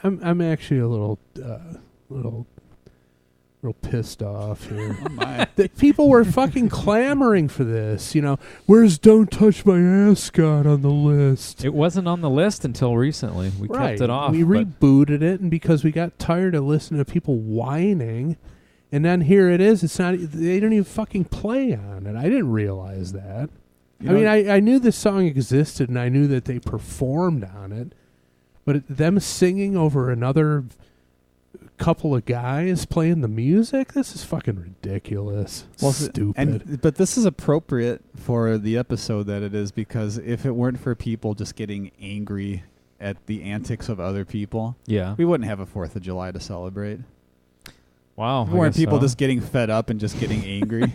I'm actually a little real pissed off here. That people were fucking clamoring for this. Where's "Don't Touch My Ascot" on the list? It wasn't on the list until recently. We kept it off. We rebooted it, and because we got tired of listening to people whining, and then here it is. It's not. They don't even fucking play on it. I didn't realize that. I knew this song existed, and I knew that they performed on it, but them singing over another couple of guys playing the music, this is fucking ridiculous. Stupid. But this is appropriate for the episode that it is, because if it weren't for people just getting angry at the antics of other people, we wouldn't have a 4th of July to celebrate. Wow. If it weren't people just getting fed up and just getting angry.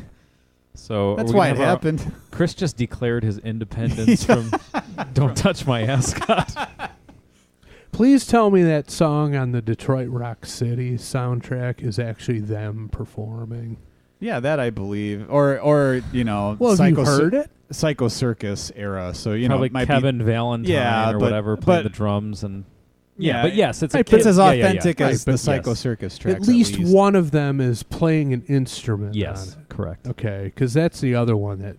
So that's why it happened. Chris just declared his independence from "Don't Touch My Ascot." Please tell me that song on the Detroit Rock City soundtrack is actually them performing. Yeah, that I believe. Or have you heard it? Psycho Circus era. So, probably it might Kevin be, Valentine or whatever playing the drums and but yes, it's as authentic as the Psycho Circus track. At least one of them is playing an instrument. Yes, on it. correct. Okay, because that's the other one that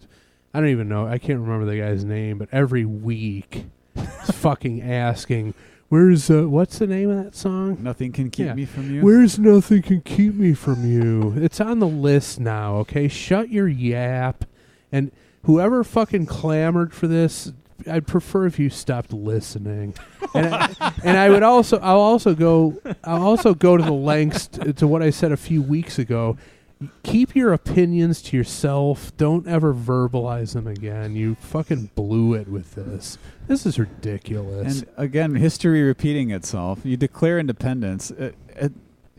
I don't even know. I can't remember the guy's name, but every week is fucking asking, "Where's what's the name of that song? Nothing Can Keep Me From You." Where's "Nothing Can Keep Me From You"? It's on the list now. Okay, shut your yap. And whoever fucking clamored for this, I'd prefer if you stopped listening. I'll also go to the lengths to what I said a few weeks ago. Keep your opinions to yourself. Don't ever verbalize them again. You fucking blew it with this. This is ridiculous. And again, history repeating itself. You declare independence.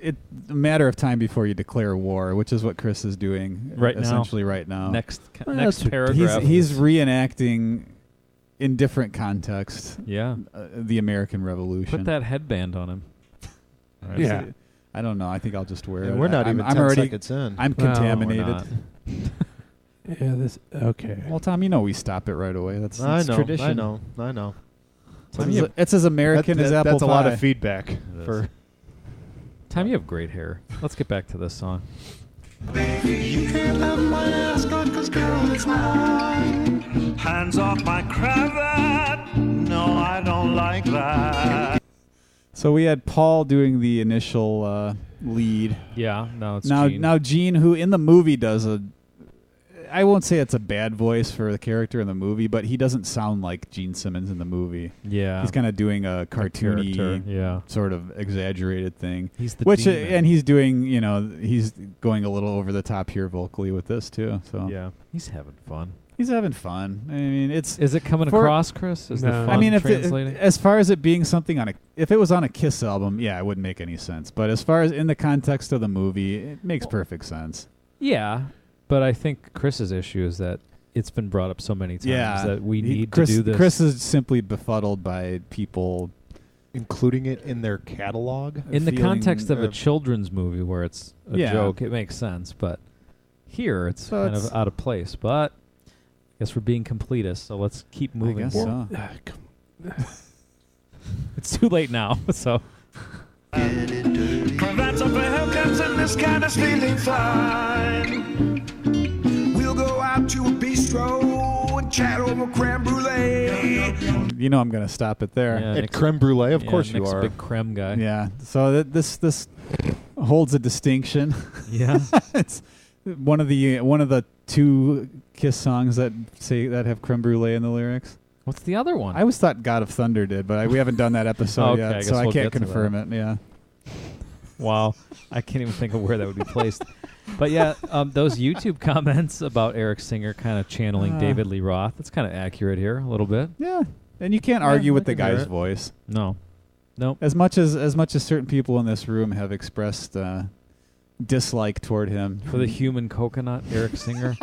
It's a matter of time before you declare war, which is what Chris is doing essentially right now. Next paragraph. He's reenacting in different contexts. The American Revolution. Put that headband on him. Right, yeah. So I don't know. I think I'll just wear it. We're not even 10 seconds in. I'm contaminated. Okay. Well, Tom, we stop it right away. That's tradition. I know. It's as American as apple pie. That's a lot of feedback. Tom, you have great hair. Let's get back to this song. You can't have my Ascot 'cause girl, it's mine. Hands off my cravat. No, I don't like that. So we had Paul doing the initial lead. Yeah, it's Gene. Now Gene, who in the movie does I won't say it's a bad voice for the character in the movie, but he doesn't sound like Gene Simmons in the movie. Yeah. He's kind of doing a cartoony, sort of exaggerated thing. He's the demon. And he's doing, he's going a little over the top here vocally with this too. So yeah, he's having fun. He's having fun. I mean, is it coming across, Chris? Is the fun I mean, translating? As far as it being something if it was on a Kiss album, it wouldn't make any sense. But as far as in the context of the movie, it makes perfect sense. Yeah, but I think Chris's issue is that it's been brought up so many times that we need to do this. Chris is simply befuddled by people including it in their catalog. In the context of a children's movie where it's a joke, it makes sense. But here, it's kind of out of place. But I guess we're being completists, so let's keep moving. I guess so. It's too late now, so. Cravats up for Hellcats and this kind of feeling fine. We'll go out to a bistro and chat over creme brulee. I'm going to stop it there. Yeah, At creme brulee, of course Nick's you are. A big creme guy. Yeah. So this holds a distinction. Yeah. It's one of the two Kiss songs that have creme brulee in the lyrics. What's the other one? I always thought God of Thunder did, but we haven't done that episode yet, so I can't confirm it. Yeah. Wow. I can't even think of where that would be placed. But yeah, those YouTube comments about Eric Singer kind of channeling David Lee Roth, that's kind of accurate here a little bit. Yeah. And you can't argue with the guy's voice. No. As much as certain people in this room have expressed dislike toward him. For the human coconut, Eric Singer.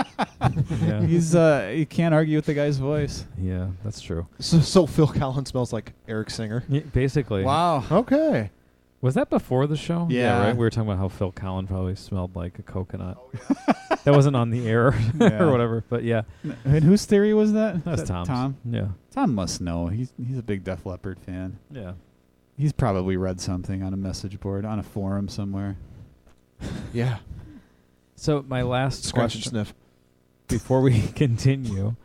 Yeah. He's you can't argue with the guy's voice. Yeah, that's true. So Phil Collins smells like Eric Singer. Yeah, basically. Wow. Okay. Was that before the show? Yeah. Right. We were talking about how Phil Collins probably smelled like a coconut. That wasn't on the air Yeah. or whatever, but yeah. And whose theory was that? That's Is that Tom's. Tom. Yeah. Tom must know. He's a big Def Leppard fan. Yeah. He's probably read something on a message board on a forum somewhere. Yeah. So my last Scratch and question sniff. before we continue,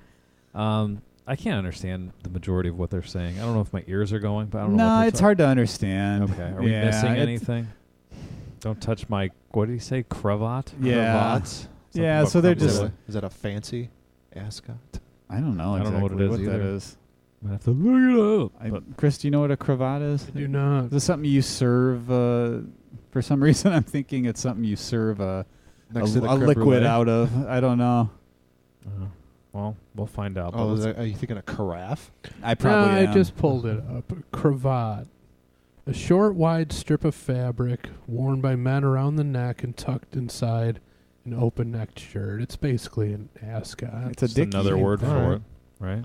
I can't understand the majority of what they're saying. I don't know if my ears are going, but I don't know. No, what it's hard to understand. Okay. Are we missing anything? Don't touch my, what did he say? Cravat? Yeah. Cravats. Yeah, so they're Is just... that a fancy Ascot? I don't know I don't know what it is that either. is. I have to look it up. Chris, do you know what a cravat is? I do not. Is this something you serve? For some reason, I'm thinking it's something you serve a Next to the creme liquid brulee? out of. I don't know. Well, we'll find out. Oh, are you thinking a carafe? I probably I am. just pulled it up. Cravat. A short, wide strip of fabric worn by men around the neck and tucked inside an open-necked shirt. It's basically an ascot. It's a Just dickie. another word All for right. it, right?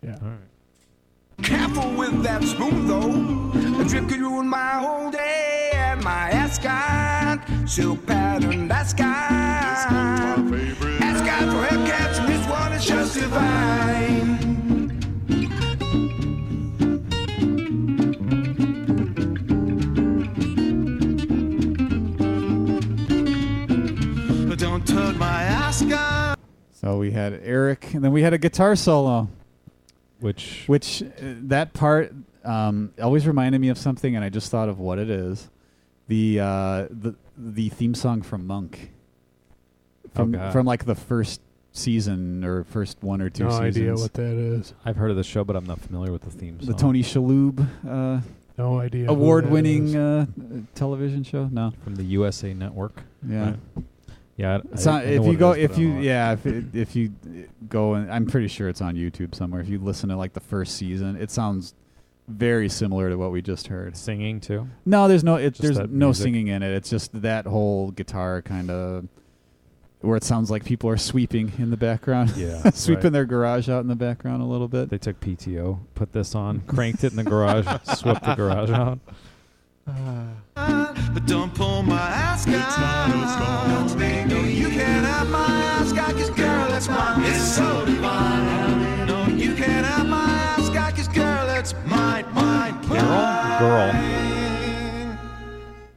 Yeah. All right. Careful with that spoon, though. A drip could ruin my whole day. And my ascot, silk patterned ascot. Ascot for Hellcats, and this one is just divine. Don't tug my ascot. So we had Eric, and then we had a guitar solo. Which That part always reminded me of something, and I just thought of what it is. The theme song from Monk. From like the first season or first one or two No seasons. idea what that is. I've heard of the show, but I'm not familiar with the theme song. The Tony Shalhoub No idea. who award-winning that is. television show. No, from the USA Network. yeah. Right? Yeah, It's I on, know if what you it go, is, if but I you, don't know it. yeah, if you go, and I'm pretty sure it's on YouTube somewhere. If you listen to like the first season, it sounds very similar to what we just heard. Singing too. No, there's no, Just there's that no music? singing in it. It's just that whole guitar kind of, where it sounds like people are sweeping in the background. Yeah, sweeping right. their garage out in the background a little bit. They took PTO, put this on, cranked it in the garage, swept the garage out. But don't pull my ascot. It's not a song. No, you can't have my ascot, 'cause girl, that's mine. It's so divine. No, you can't have my ascot, 'cause girl, it's mine. Girl.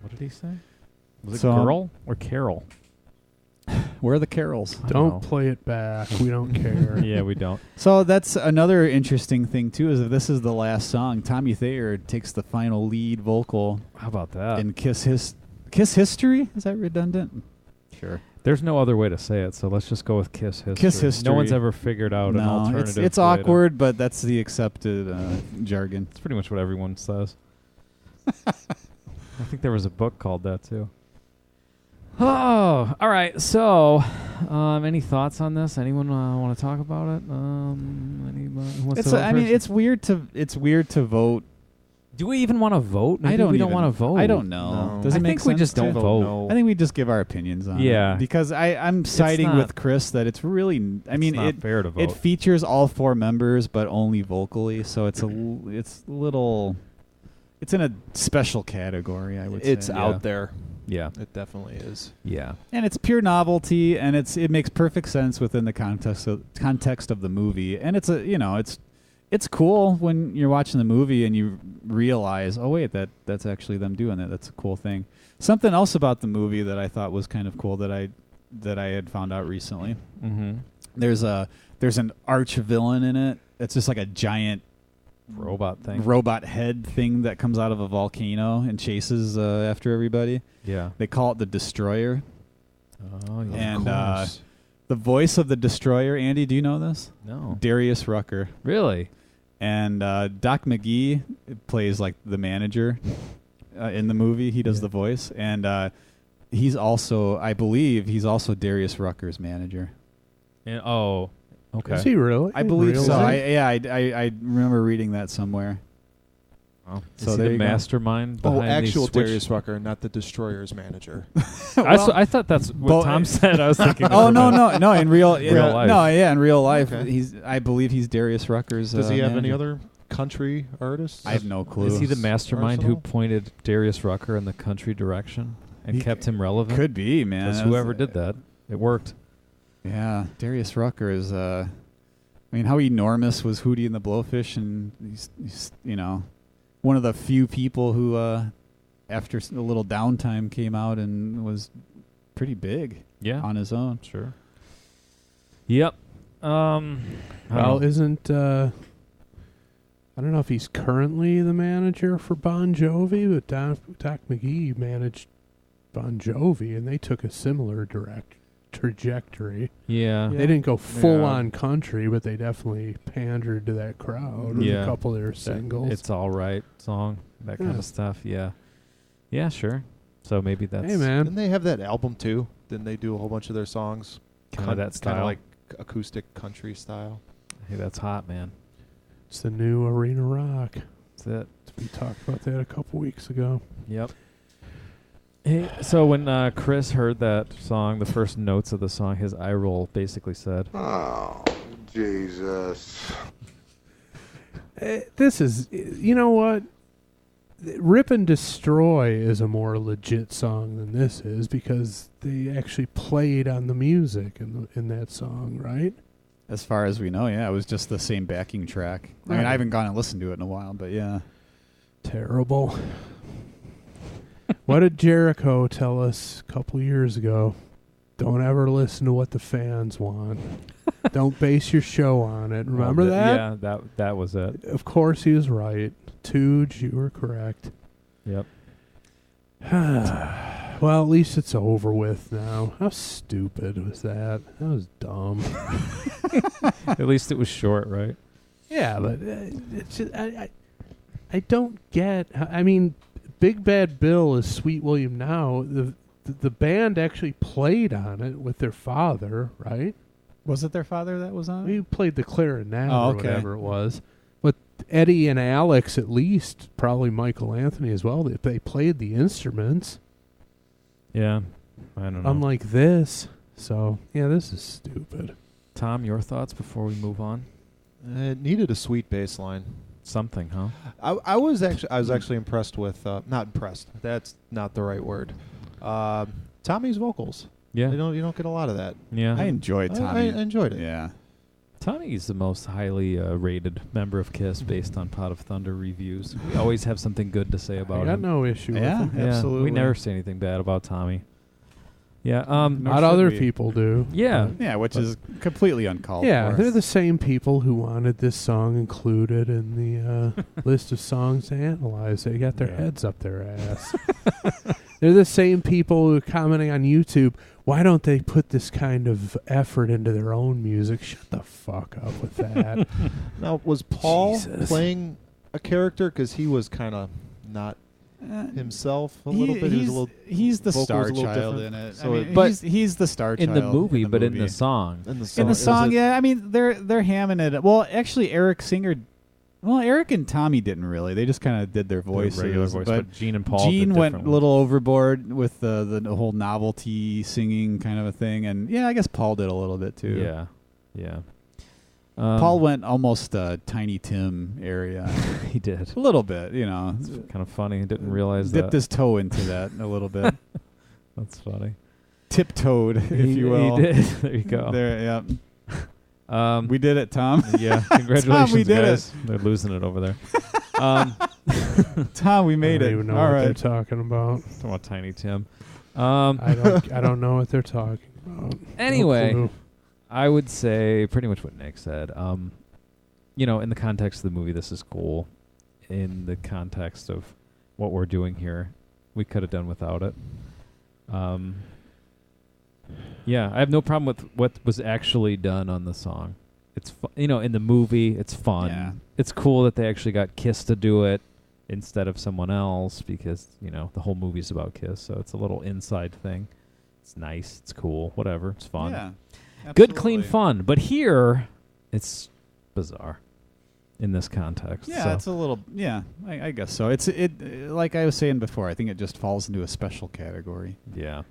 What did he say? Was it So- girl or Carol? Where are the carols? I don't Don't know. play it back. We don't care. Yeah, we don't. So that's another interesting thing too. Is if this is the last song, Tommy Thayer takes the final lead vocal How about that? in Kiss History. Is that redundant? Sure. There's no other way to say it, so let's just go with Kiss History. Kiss History. No one's ever figured out an No, alternative. it's way to- awkward, but that's the accepted jargon. It's pretty much what everyone says. I think there was a book called that too. Oh, all right. So, any thoughts on this? Anyone want to talk about it? Anybody wants It's. to vote I mean, first? it's weird to vote. Do we even want to vote? Maybe I don't. we don't even- want to vote. I don't know. No. Does it I make think we sense just to don't vote. I think we just give our opinions on Yeah. it. Because I'm siding not- with Chris that it's really. I mean, not it fair to vote. It features all four members, but only vocally. So it's it's little. It's in a special category, I would say. It's out there. Yeah. It definitely is. Yeah. And it's pure novelty, and it makes perfect sense within the context of the movie. And it's it's cool when you're watching the movie and you realize, oh wait, that's actually them doing it. That's a cool thing. Something else about the movie that I thought was kind of cool that I had found out recently. Mm-hmm. There's an arch villain in it. It's just like a giant robot head thing that comes out of a volcano and chases after everybody. Yeah. They call it the Destroyer. Oh, yeah. And the voice of the Destroyer, Andy, do you know this? No. Darius Rucker. Really? And Doc McGee plays like the manager in the movie. He does the voice. And he's also, I believe, Darius Rucker's manager. And, okay. Is he really? I believe Really? so. I remember reading that somewhere. Oh, So is he there the you go. mastermind Oh, behind actual these switch- Darius Rucker, not the Destroyer's manager. I thought that's what Tom said. I was thinking. Oh no, in real life. No, yeah, in real life, Okay. I believe he's Darius Rucker's. Does he have any manager. other country artists? I have no clue. Is he the mastermind who Arsenal? pointed Darius Rucker in the country direction and He kept him relevant? Could be, man. Because That was- whoever did that, it worked. Yeah, Darius Rucker is. I mean, how enormous was Hootie and the Blowfish, and he's one of the few people who, after a little downtime, came out and was pretty big. Yeah, on his own. Sure. Yep. Isn't I don't know if he's currently the manager for Bon Jovi, but Doc McGee managed Bon Jovi, and they took a similar trajectory. Yeah. They didn't go full on country, but they definitely pandered to that crowd with a couple of their singles. It's All Right song, that kind of stuff. Yeah. Yeah, sure. So maybe that's... Hey, man. Didn't they have that album, too? Didn't they do a whole bunch of their songs? Kind of that style? Kind of like acoustic country style. Hey, that's hot, man. It's the new Arena Rock. That's it. We talked about that a couple weeks ago. Yep. Hey, so when Chris heard that song, the first notes of the song, his eye roll basically said, Oh, Jesus. This is, you know what? Rip and Destroy is a more legit song than this is because they actually played on the music in that song, right? As far as we know, yeah, it was just the same backing track. I mean, I haven't gone and listened to it in a while, but yeah. Terrible. What did Jericho tell us a couple years ago? Don't ever listen to what the fans want. Don't base your show on it. Remember that? Yeah, that was it. Of course he was right. Tooge, you were correct. Yep. Well, at least it's over with now. How stupid was that? That was dumb. At least it was short, right? Yeah, but it's just, I don't get... I mean, Big Bad Bill is Sweet William Now. The band actually played on it with their father, right? Was it their father that was on it? We played the clarinet Oh, or okay. whatever it was. But Eddie and Alex, at least, probably Michael Anthony as well, they played the instruments. Yeah. I don't know. Unlike this. So, yeah, this is stupid. Tom, your thoughts before we move on? It needed a sweet bass line. Something, huh? I was actually impressed with not impressed. That's not the right word. Tommy's vocals. Yeah. You don't get a lot of that. Yeah. I enjoyed Tommy. I enjoyed it. Yeah. Tommy's the most highly rated member of KISS based on Pot of Thunder reviews. We always have something good to say about I got him. no issue with Yeah, it. absolutely. We never say anything bad about Tommy. Yeah. Not other people do. Yeah. Yeah, which is completely uncalled Yeah, for. they're the same people who wanted this song included in the list of songs to analyze. They got their heads up their ass. They're the same people who are commenting on YouTube, why don't they put this kind of effort into their own music? Shut the fuck up with that. Now, was Paul Jesus. playing a character? Because he was kind of not himself a little bit. He's the vocals star a little child different. in it. So I mean, but he's the star in child the movie, but in the song. In the In the is song, it- yeah. I mean, they're hamming it. Well, actually, Eric Singer. Well, Eric and Tommy didn't really. They just kind of did their voices. regular voice, but Gene and Paul Gene did went different a little overboard with the whole novelty singing kind of a thing, and yeah, I guess Paul did a little bit too. Yeah. Yeah. Paul went almost Tiny Tim area. He did. A little bit, you know. It's kind of funny. Didn't realize Dipped that. his toe into that a little bit. That's funny. Tiptoed, if you will. He did. There you go. There, yeah. We did it, Tom. Yeah, congratulations, Tom, we did guys. They're losing it over there. Tom, we made I it. don't even know All what they're right. talking about. Talking about Tiny Tim. I don't know what they're talking about. Anyway, No clue. I would say pretty much what Nick said. You know, in the context of the movie, this is cool. In the context of what we're doing here, we could have done without it. Yeah, I have no problem with what was actually done on the song. It's you know, in the movie, it's fun. Yeah. It's cool that they actually got Kiss to do it instead of someone else because, you know, the whole movie's about Kiss, so it's a little inside thing. It's nice, it's cool, whatever, it's fun. Yeah. Good, clean absolutely. fun. But here, it's bizarre. in this context. Yeah, so. it's a little. Yeah, I guess so. It's like I was saying before. I think it just falls into a special category. Yeah.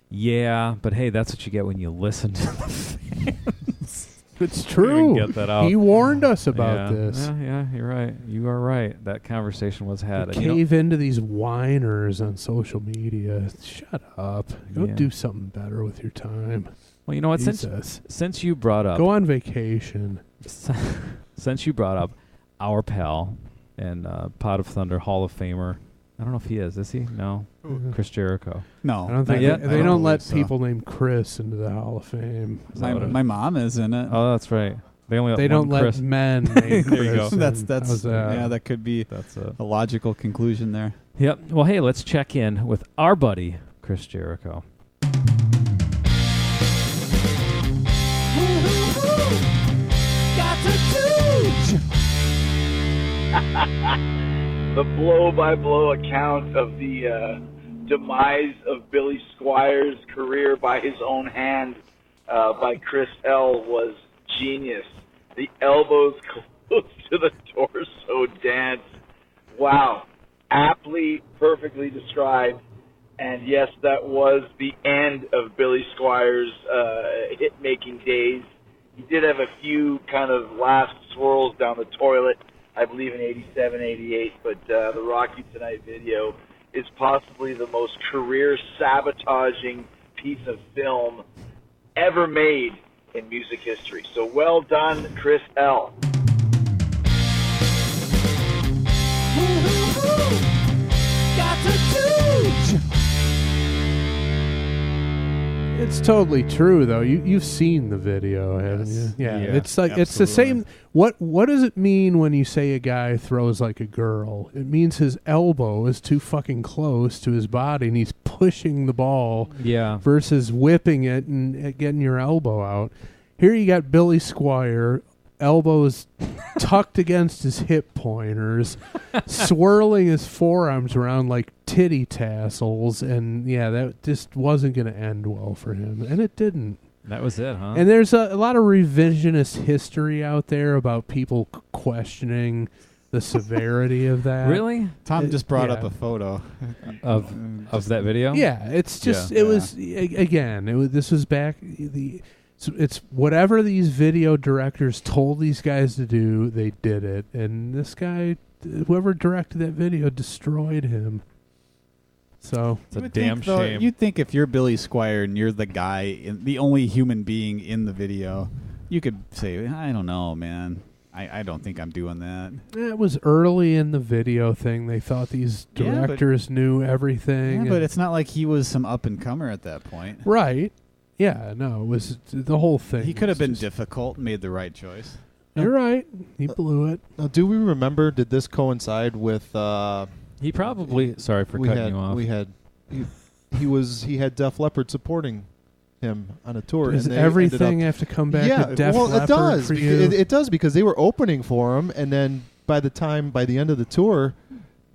Yeah, but hey, that's what you get when you listen to the fans. It's true. Get that out. He warned us about this. Yeah, you're right. You are right. That conversation was had. Cave into these whiners on social media. Shut up. Go do something better with your time. Well, you know what? Since you brought up... Go on vacation. Since you brought up our pal and Pod of Thunder Hall of Famer, I don't know if he is he? No. Chris Jericho. No. I don't think they don't let people named Chris into the Hall of Fame. My mom is in it. Oh, that's right. They don't let men named There you go. Chris. That could be a logical conclusion there. Yep. Well, hey, let's check in with our buddy Chris Jericho. Got to do. The blow-by-blow account of the demise of Billy Squier's career by his own hand by Chris L. was genius. The elbows close to the torso dance. Wow. Aptly, perfectly described. And yes, that was the end of Billy Squier's hit-making days. He did have a few kind of last swirls down the toilet, I believe in 87, 88, but the Rocky Tonight video is possibly the most career-sabotaging piece of film ever made in music history. So well done, Chris L. Got to do. It's totally true, though. You've seen the video, haven't you? Yeah. It's like it's the same. What does it mean when you say a guy throws like a girl? It means his elbow is too fucking close to his body, and he's pushing the ball. Yeah. Versus whipping it and getting your elbow out. Here you got Billy Squier, elbows tucked against his hip pointers, swirling his forearms around like titty tassels, and that just wasn't going to end well for him, and it didn't. That was it, huh? And there's a lot of revisionist history out there about people questioning the severity of that. Really? Tom just brought up a photo of that video. Yeah, it's just it was again. This was back it's whatever these video directors told these guys to do, they did it. And this guy, whoever directed that video, destroyed him. So it's a damn shame. You'd think if you're Billy Squier and you're the guy, the only human being in the video, you could say, I don't know, man. I don't think I'm doing that. It was early in the video thing. They thought these directors knew everything. Yeah, but it's not like he was some up-and-comer at that point. Right. Yeah, no, it was the whole thing. He could have been difficult and made the right choice. You're right. He blew it. Now, do we remember, did this coincide with... he probably... Sorry for cutting you off. He had Def Leppard supporting him on a tour. Does everything have to come back to Def Leppard it does. for you? It does, because they were opening for him, and then by the end of the tour,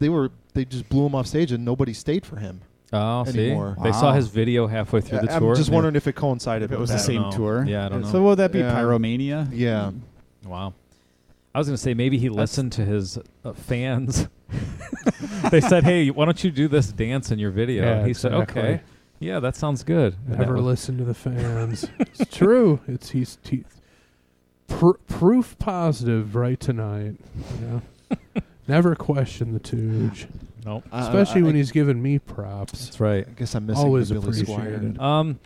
they just blew him off stage, and nobody stayed for him. Oh, anymore. See? They saw his video halfway through the tour. I'm just wondering if it coincided. If it was the same tour. Yeah, I don't know. So would that be Pyromania? Yeah. Wow. I was going to say maybe he listened to his fans. They said, "Hey, why don't you do this dance in your video?" Yeah, and he said, "Okay, yeah, that sounds good." Never listen to the fans. It's true. He's proof positive right tonight. Yeah. Never question the Tooge. Nope. Especially when he's giving me props. That's right. I guess I'm missing always the Billy appreciated. Squier.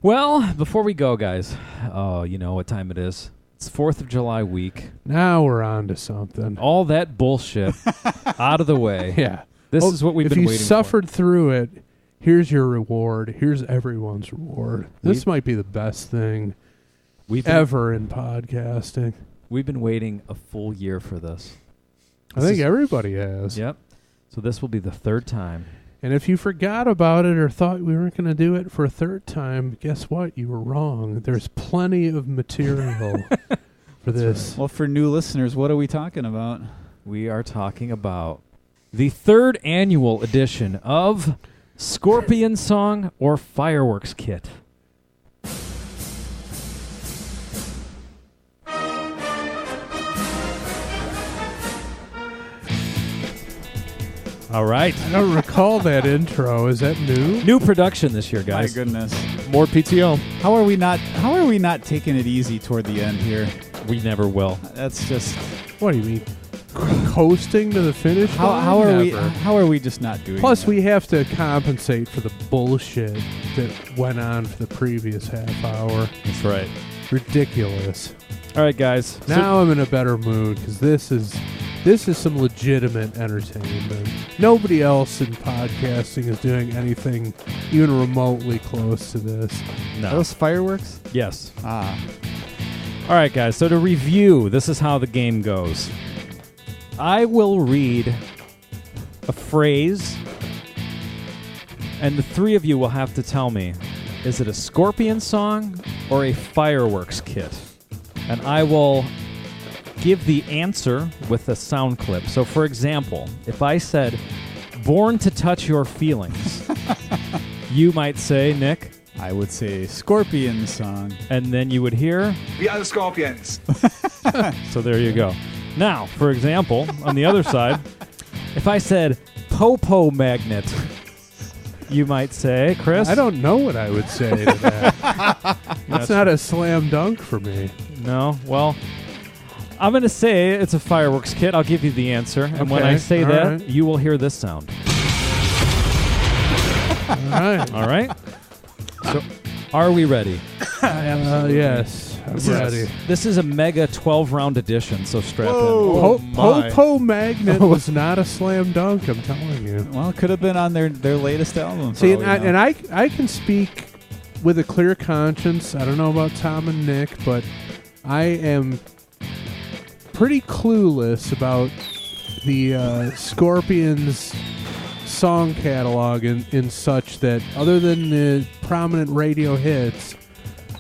Well, before we go, guys, you know what time it is. It's 4th of July week. Now we're on to something. All that bullshit out of the way. Yeah. This is what we've been waiting for. If you suffered through it, here's your reward. Here's everyone's reward. This might be the best thing ever in podcasting. We've been waiting a full year for this. I think everybody has. Yep. So this will be the third time. And if you forgot about it or thought we weren't going to do it for a third time, guess what? You were wrong. There's plenty of material for this. Right. Well, for new listeners, what are we talking about? We are talking about the 3rd annual edition of Scorpion Song or Fireworks Kit. All right. I don't recall that intro. Is that new? New production this year, guys. My goodness. More PTO. How are we not taking it easy toward the end here? We never will. That's just. What do you mean? Coasting to the finish line? How are we just not doing Plus, that? we have to compensate for the bullshit that went on for the previous half hour. That's right. Ridiculous. All right, guys. Now I'm in a better mood because this is some legitimate entertainment. Nobody else in podcasting is doing anything even remotely close to this. No. Are those fireworks? Yes. Ah. All right, guys. So to review, this is how the game goes. I will read a phrase, and the three of you will have to tell me, is it a Scorpion song or a fireworks kit? And I will give the answer with a sound clip. So, for example, if I said, "Born to Touch Your Feelings," you might say, Nick? I would say Scorpion song. And then you would hear? We are the Scorpions. So there you go. Now, for example, on the other side, if I said "Popo Magnet," you might say, Chris? I don't know what I would say to that. That's not a slam dunk for me. No? Well, I'm going to say it's a fireworks kit. I'll give you the answer. And when I say that, you will hear this sound. All right. All right? So, are we ready? Yes. I'm ready. This is a mega 12-round edition, so strap in. Popo Magnet was not a slam dunk, I'm telling you. Well, it could have been on their latest album. See, and I can speak with a clear conscience. I don't know about Tom and Nick, but I am pretty clueless about the Scorpions song catalog in such that other than the prominent radio hits,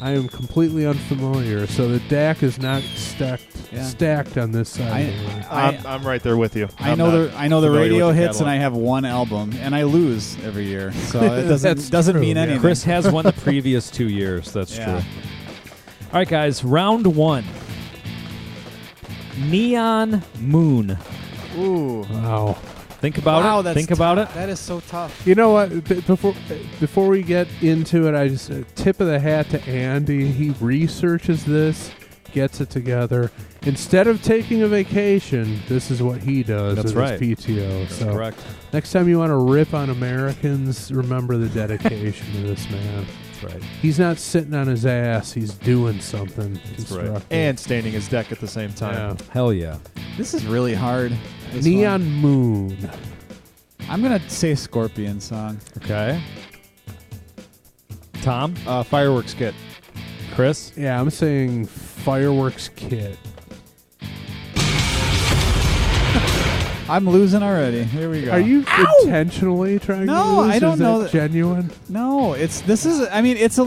I am completely unfamiliar. So the deck is not stacked on this side. I'm right there with you. I know the radio hits, and I have one album, and I lose every year, so it doesn't mean anything. Chris has won the previous 2 years. That's true. All right, guys. Round one. Neon Moon. Ooh. Wow. Think about it. Think about it. That is so tough. You know what? Before we get into it, I just tip of the hat to Andy. He researches this, gets it together. Instead of taking a vacation, this is what he does. That's with right. his PTO. That's so correct. Next time you want to rip on Americans, remember the dedication to this man. That's right. He's not sitting on his ass. He's doing something. That's right. And staining his deck at the same time. Yeah. Hell yeah. This is really hard. Neon Moon. I'm going to say Scorpion song. Okay. Tom? Fireworks kit. Chris? Yeah, I'm saying fireworks kit. I'm losing already. Here we go. Are you intentionally trying to lose? I don't know. Genuine? No, it was a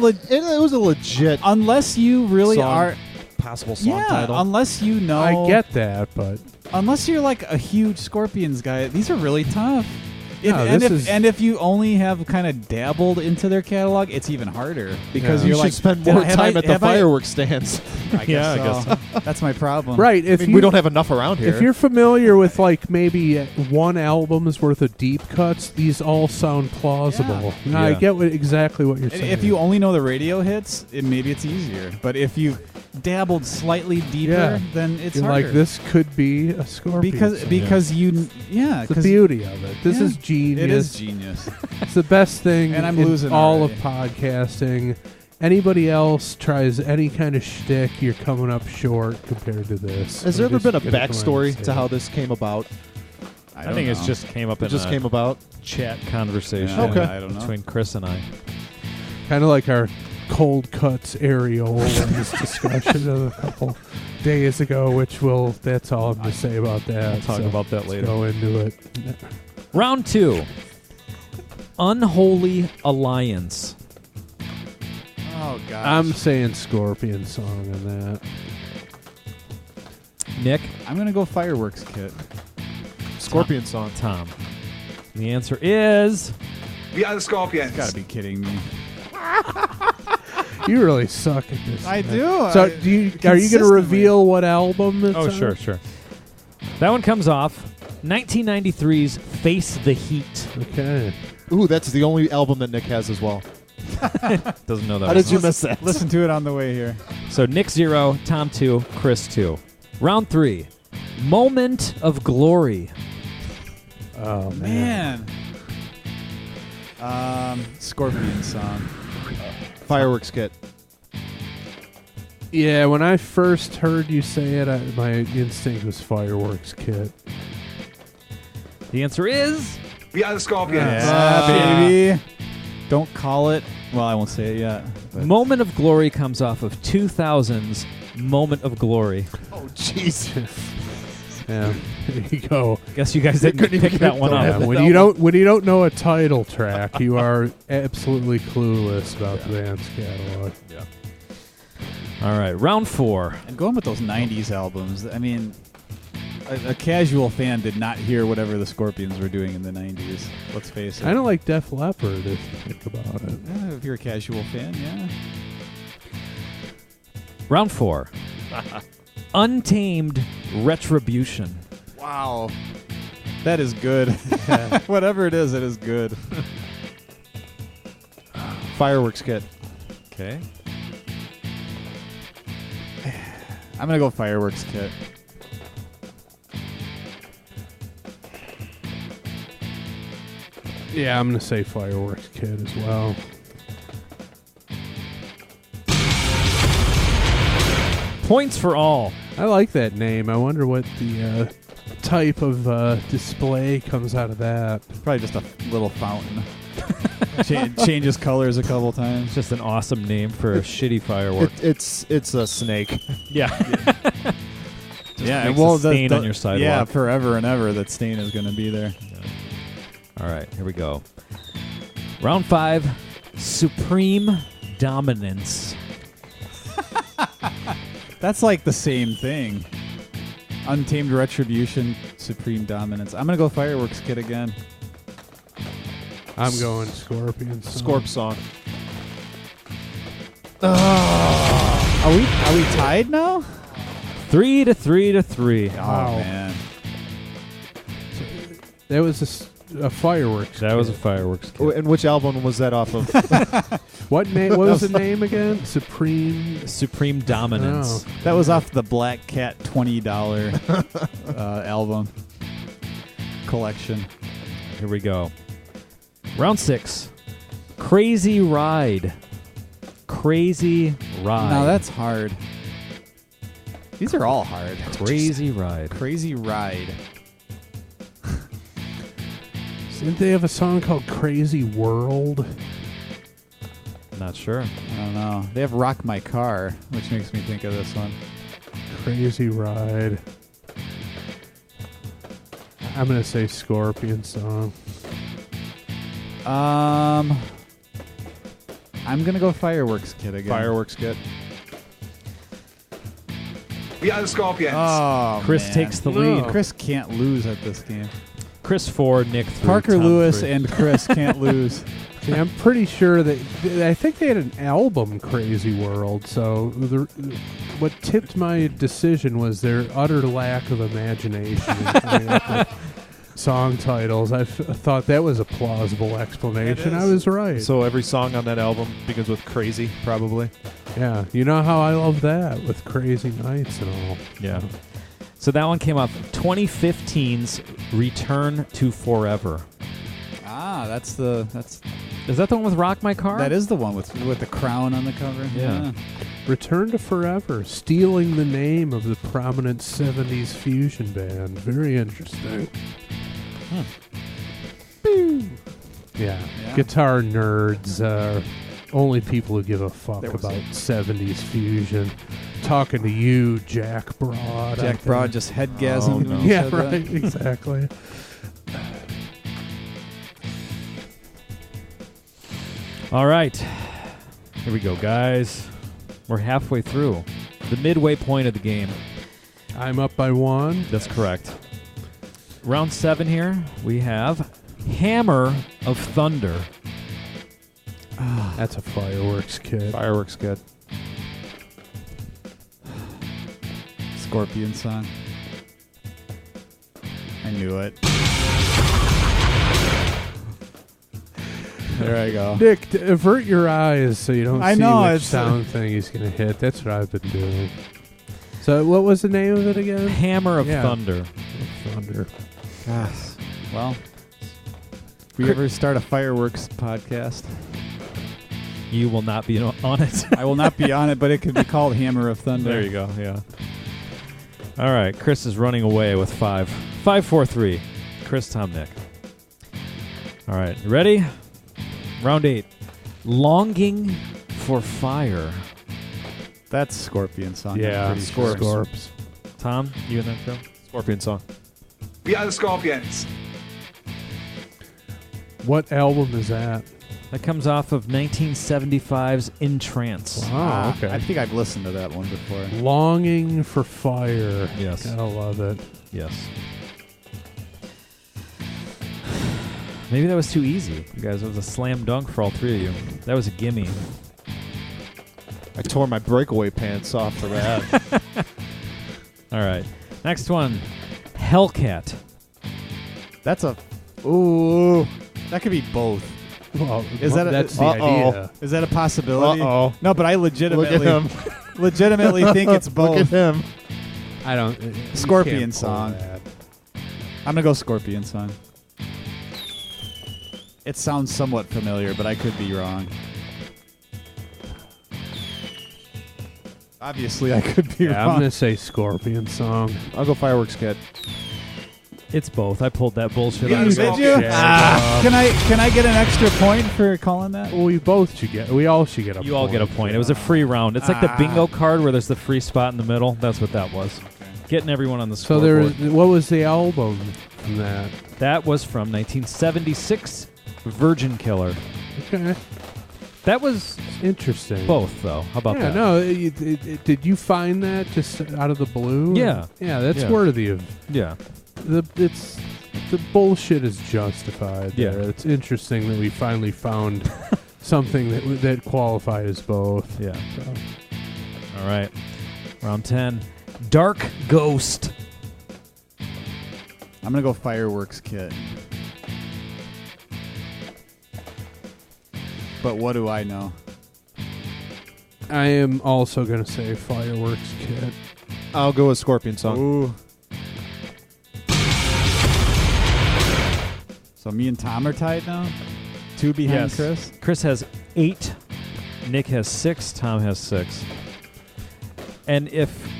legit. Unless you really are possible song title. Unless you know. I get that, but unless you're like a huge Scorpions guy, these are really tough. And if you only have kind of dabbled into their catalog, it's even harder because you you're should like spend more time at the fireworks stands. I guess so. That's my problem. Right. We don't have enough around here. If you're familiar with like maybe one album's worth of deep cuts, these all sound plausible. Yeah. I get exactly what you're saying. If you only know the radio hits, maybe it's easier. But if you dabbled slightly deeper, then it's you're harder. like, this could be a Scorpion because it's the beauty of it. This is genius. It is genius. It's the best thing and I'm in losing all already. of podcasting. Anybody else tries any kind of shtick, you're coming up short compared to this. Has there ever been a backstory to how this came about? I think it just came up in came about chat conversation I don't know. between Chris and I. Kind of like our cold cuts areolas discussion of a couple days ago, that's all I'm going to say about that. We'll talk about that later. Go into it. Round two. Unholy Alliance. Oh, gosh. I'm saying Scorpion song on that. Nick? I'm going to go fireworks kit. Scorpion song. Tom. The answer is... We are the Scorpions. You got to be kidding me. You really suck at this. I man. do. So are you going to reveal what album it's Oh, on? sure. That one comes off 1993's Face the Heat. Okay. Ooh, that's the only album that Nick has as well. Doesn't know that. How did you miss that? Listen to it on the way here. So Nick 0, Tom 2, Chris 2. Round 3. Moment of Glory. Oh, man. Scorpion song. Fireworks Kit. Yeah, when I first heard you say it, my instinct was Fireworks Kit. The answer is... We are the Scorpions. Yeah, baby. Don't call it. Well, I won't say it yet. But. Moment of Glory comes off of 2000's Moment of Glory. Oh, Jesus. Yeah, there you go. Guess you guys didn't pick that one up. Yeah, when you don't know a title track, you are absolutely clueless about the band's catalog. Yeah. All right, round 4. And going with those 90s albums, I mean, a casual fan did not hear whatever the Scorpions were doing in the 90s. Let's face it. Kind of like Def Leppard, if you think about it. Yeah, if you're a casual fan, yeah. Round 4. Untamed Retribution. Wow. That is good. Whatever it is good. Fireworks Kit. Okay. I'm going to go Fireworks Kit. Yeah, I'm going to say Fireworks Kit as well. Points for all. I like that name. I wonder what the type of display comes out of that. Probably just a little fountain. Changes colors a couple times. Just an awesome name for a shitty firework. It's a snake. Yeah. Yeah, makes a stain on your sidewalk. Yeah, forever and ever that stain is going to be there. Yeah. All right, here we go. Round 5, Supreme Dominance. That's like the same thing. Untamed Retribution, Supreme Dominance. I'm going to go Fireworks Kit again. I'm going Scorpion song. Scorp song. Are we tied now? 3-3-3. Oh, man. That was a fireworks. That was a fireworks kit. And which album was that off of? What was the name again? Supreme Dominance. Oh. That was off the Black Cat $20 album collection. Here we go. Round 6. Crazy Ride. Crazy Ride. Now that's hard. These are all hard. Crazy Ride. Crazy Ride. Didn't they have a song called Crazy World? Not sure. I don't know. They have Rock My Car, which makes me think of this one. Crazy Ride. I'm going to say Scorpion song. I'm going to go Fireworks Kit again. Fireworks Kit. We are the Scorpions. Oh, Chris man. takes the lead. Chris can't lose at this game. Chris 4, Nick 3. Parker Tom Lewis 3. and Chris can't lose. See, I'm pretty sure that I think they had an album, Crazy World. So what tipped my decision was their utter lack of imagination in coming up with song titles. I thought that was a plausible explanation. I was right. So every song on that album begins with Crazy, probably. Yeah, you know how I love that with Crazy Nights and all. Yeah. So that one came up 2015's Return to Forever. Ah, that's Is that the one with Rock My Car? that is the one with the crown on the cover. Yeah. Return to Forever, stealing the name of the prominent 70s fusion band. Very interesting. Yeah. Guitar nerds, only people who give a fuck about 70s fusion. Talking to you, Jack Broad. Jack Broad just headgasm. Oh, no. Yeah, right, exactly. All right. Here we go, guys. We're halfway through. The midway point of the game. I'm up by 1. That's correct. Round 7 here. We have Hammer of Thunder. That's a Fireworks Kit. Fireworks Kit. Scorpion song. I knew it. There I go. Nick, avert your eyes so you don't I see know, which it's sound thing he's going to hit. That's what I've been doing. So what was the name of it again? Hammer of Thunder. Thunder. Gosh. Well, if we ever start a fireworks podcast, you will not be on it. I will not be on it, but it could be called Hammer of Thunder. There you go, yeah. All right, Chris is running away with 5. 5, 4, 3. Chris, Tom, Nick. All right, you ready? Round 8. Longing for fire. That's Scorpion song. Yeah, Scorps. Tom, you in that too? Scorpion song. We are the Scorpions. What album is that? That comes off of 1975's In Trance. Wow, okay. I think I've listened to that one before. Longing for Fire. Yes. Gotta love it. Yes. Maybe that was too easy. You guys, it was a slam dunk for all three of you. That was a gimme. I tore my breakaway pants off for that. All right. Next one. Hellcat. That's a... Ooh. That could be both. Well, that's the idea. Is that a possibility? Uh-oh. No, but I legitimately... Look at him. legitimately think it's both. Look at him. I don't... Scorpion song. I'm going to go Scorpion song. It sounds somewhat familiar, but I could be wrong. Obviously, I could be wrong. I'm going to say Scorpion song. I'll go Fireworks Kid. It's both. I pulled that bullshit Yeah, out of did it. you? Can I get an extra point for calling that? Well, we both should get... We all should get a point. You all get a point. It was a free round. It's like the bingo card where there's the free spot in the middle. That's what that was. Getting everyone on the So scoreboard. what was the album from that? That was from 1976, Virgin Killer. Okay. That was interesting. Both, though. How about that? No, did you find that just out of the blue? Yeah. Yeah, that's worthy of... Yeah. The bullshit is justified. Yeah. There. It's interesting that we finally found something that qualified as both. Yeah. So. All right. Round 10. Dark Ghost. I'm going to go Fireworks Kit. But what do I know? I am also going to say Fireworks Kit. I'll go with Scorpion song. Ooh. So me and Tom are tied now? 2 behind Chris? Chris has 8. Nick has 6. Tom has 6. And if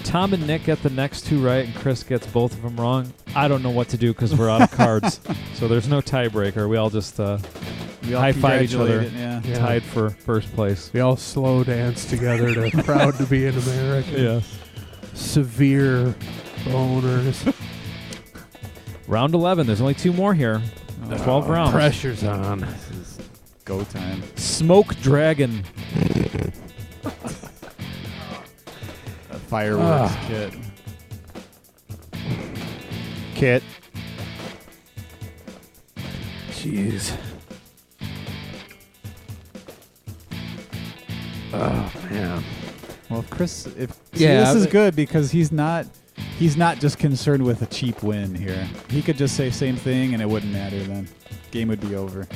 Tom and Nick get the next 2 right and Chris gets both of them wrong, I don't know what to do because we're out of cards. So there's no tiebreaker. We all just high-five each other, tied for first place. We all slow dance together to Proud to be an American. Yes. Severe boners. Round 11. There's only 2 more here. 12 rounds. Pressure's on. This is go time. Smoke Dragon. Fireworks Kit. Kit. Jeez. Oh man. Well, if Chris, this is good because he's not just concerned with a cheap win here. He could just say same thing and it wouldn't matter then. Game would be over.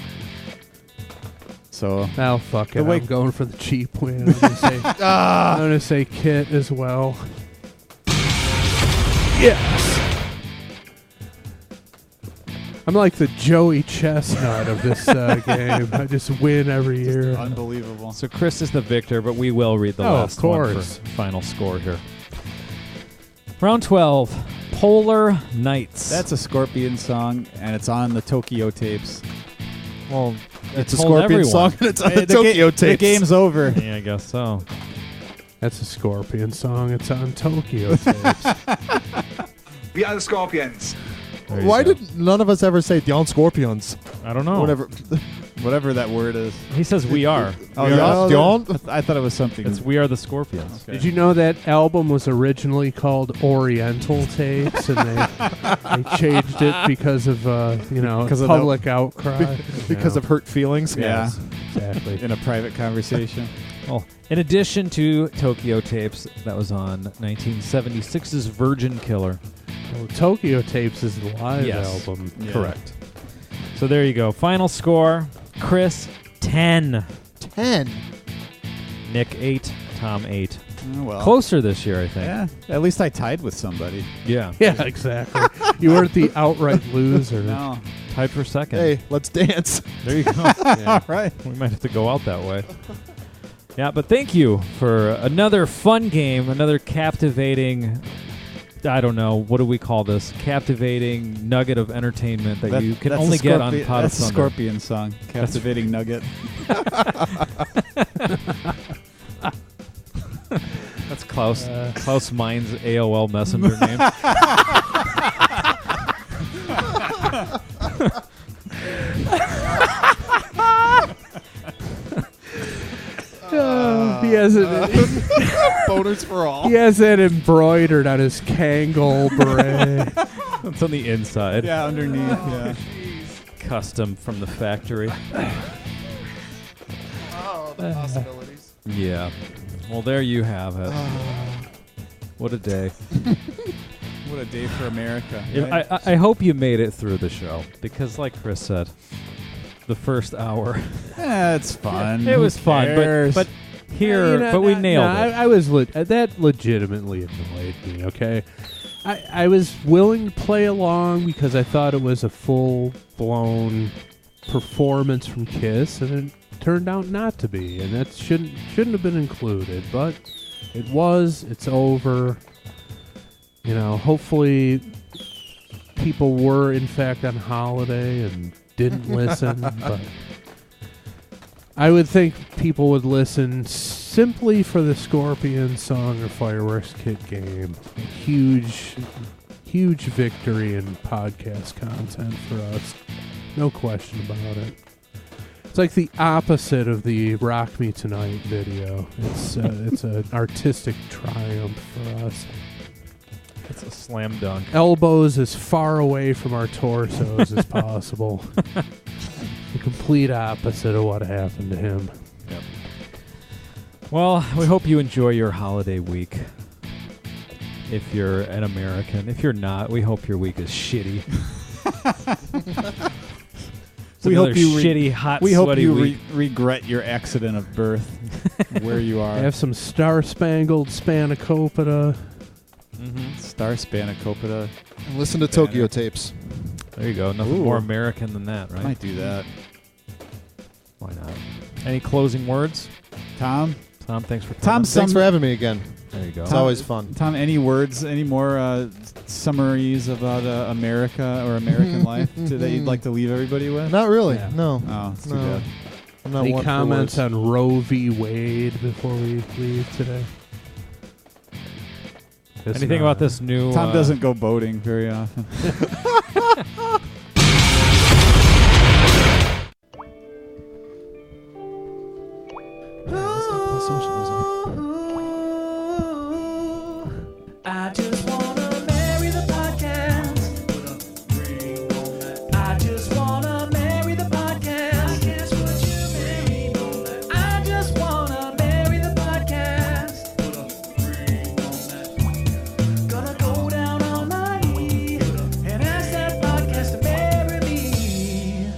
So fuck it. I'm going for the cheap win. I'm gonna say Kit as well. Yes. I'm like the Joey Chestnut of this game. I just win every year. Unbelievable. So Chris is the victor, but we will read the last one for final score here. Round 12, Polar Nights. That's a Scorpion song, and it's on the Tokyo tapes. Well, it's a Scorpion song, and it's on the Tokyo tapes. The game's over. Yeah, I guess so. That's a Scorpion song. It's on Tokyo tapes. We are the Scorpions. Why did none of us ever say the Scorpions? I don't know. Whatever that word is. He says we are. I thought it was something. It's We Are the Scorpions. Okay. Did you know that album was originally called Oriental Tapes, and they changed it because of public outcry, because of hurt feelings? Yeah, exactly. In a private conversation. Well, in addition to Tokyo Tapes, that was on 1976's Virgin Killer. Well, Tokyo Tapes is the live Yes. album. Yeah. Correct. So there you go. Final score, Chris 10. 10. Nick 8, Tom 8. Oh, well. Closer this year, I think. Yeah. At least I tied with somebody. Yeah. Yeah, exactly. You weren't the outright loser. No. Tied for second. Hey, let's dance. There you go. All right. We might have to go out that way. Yeah, but thank you for another fun game, another captivating, I don't know, what do we call this? Captivating nugget of entertainment that you can only get on Pot of That's a Thunder. Scorpion song. Captivating Nugget. That's Klaus. Klaus Mein's AOL Messenger name. He has it. Boners for all. He has that embroidered on his Kangol beret. It's on the inside. Yeah, underneath. Yeah. Custom from the factory. Oh, the possibilities. Yeah. Well, there you have it. What a day. What a day for America. I hope you made it through the show because, like Chris said, the first hour. It's fun. It was fun, but here, but we nailed it. I was that legitimately annoyed me. Okay, I was willing to play along because I thought it was a full-blown performance from Kiss, and it turned out not to be, and that shouldn't have been included. But it was. It's over. You know, hopefully people were in fact on holiday and didn't listen, but I would think people would listen simply for the Scorpion song or Fireworks Kit game. Huge victory in podcast content for us. No question about it. It's like the opposite of the Rock Me Tonight video. It's an artistic triumph for us. It's a slam dunk. Elbows as far away from our torsos as possible. The complete opposite of what happened to him. Yep. Well, we hope you enjoy your holiday week. If you're an American. If you're not, we hope your week is shitty. We hope you shitty, hot, we hope sweaty you week. regret your accident of birth where you are. Have some Star-Spangled Spanakopita. Star Spanakopita. And listen to Tokyo Tapes. There you go. Nothing more American than that, right? Might do that. Why not? Any closing words? Tom, thanks for coming. Thanks for having me again. There you go. It's always fun. Tom, any words, any more summaries about America or American life that you'd like to leave everybody with? Not really. Yeah. No. Oh, it's too No. bad. I'm not Any one for comments words. on Roe v. Wade before we leave today? Anything about this new... Tom doesn't go boating very often. I just wanna marry the podcast. I just wanna marry the podcast. Guess what you mean? I just wanna marry the podcast. Gonna go down on my knee and ask that podcast to marry me.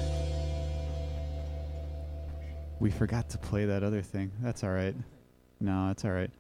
We forgot to play that other thing. That's all right. No, that's all right.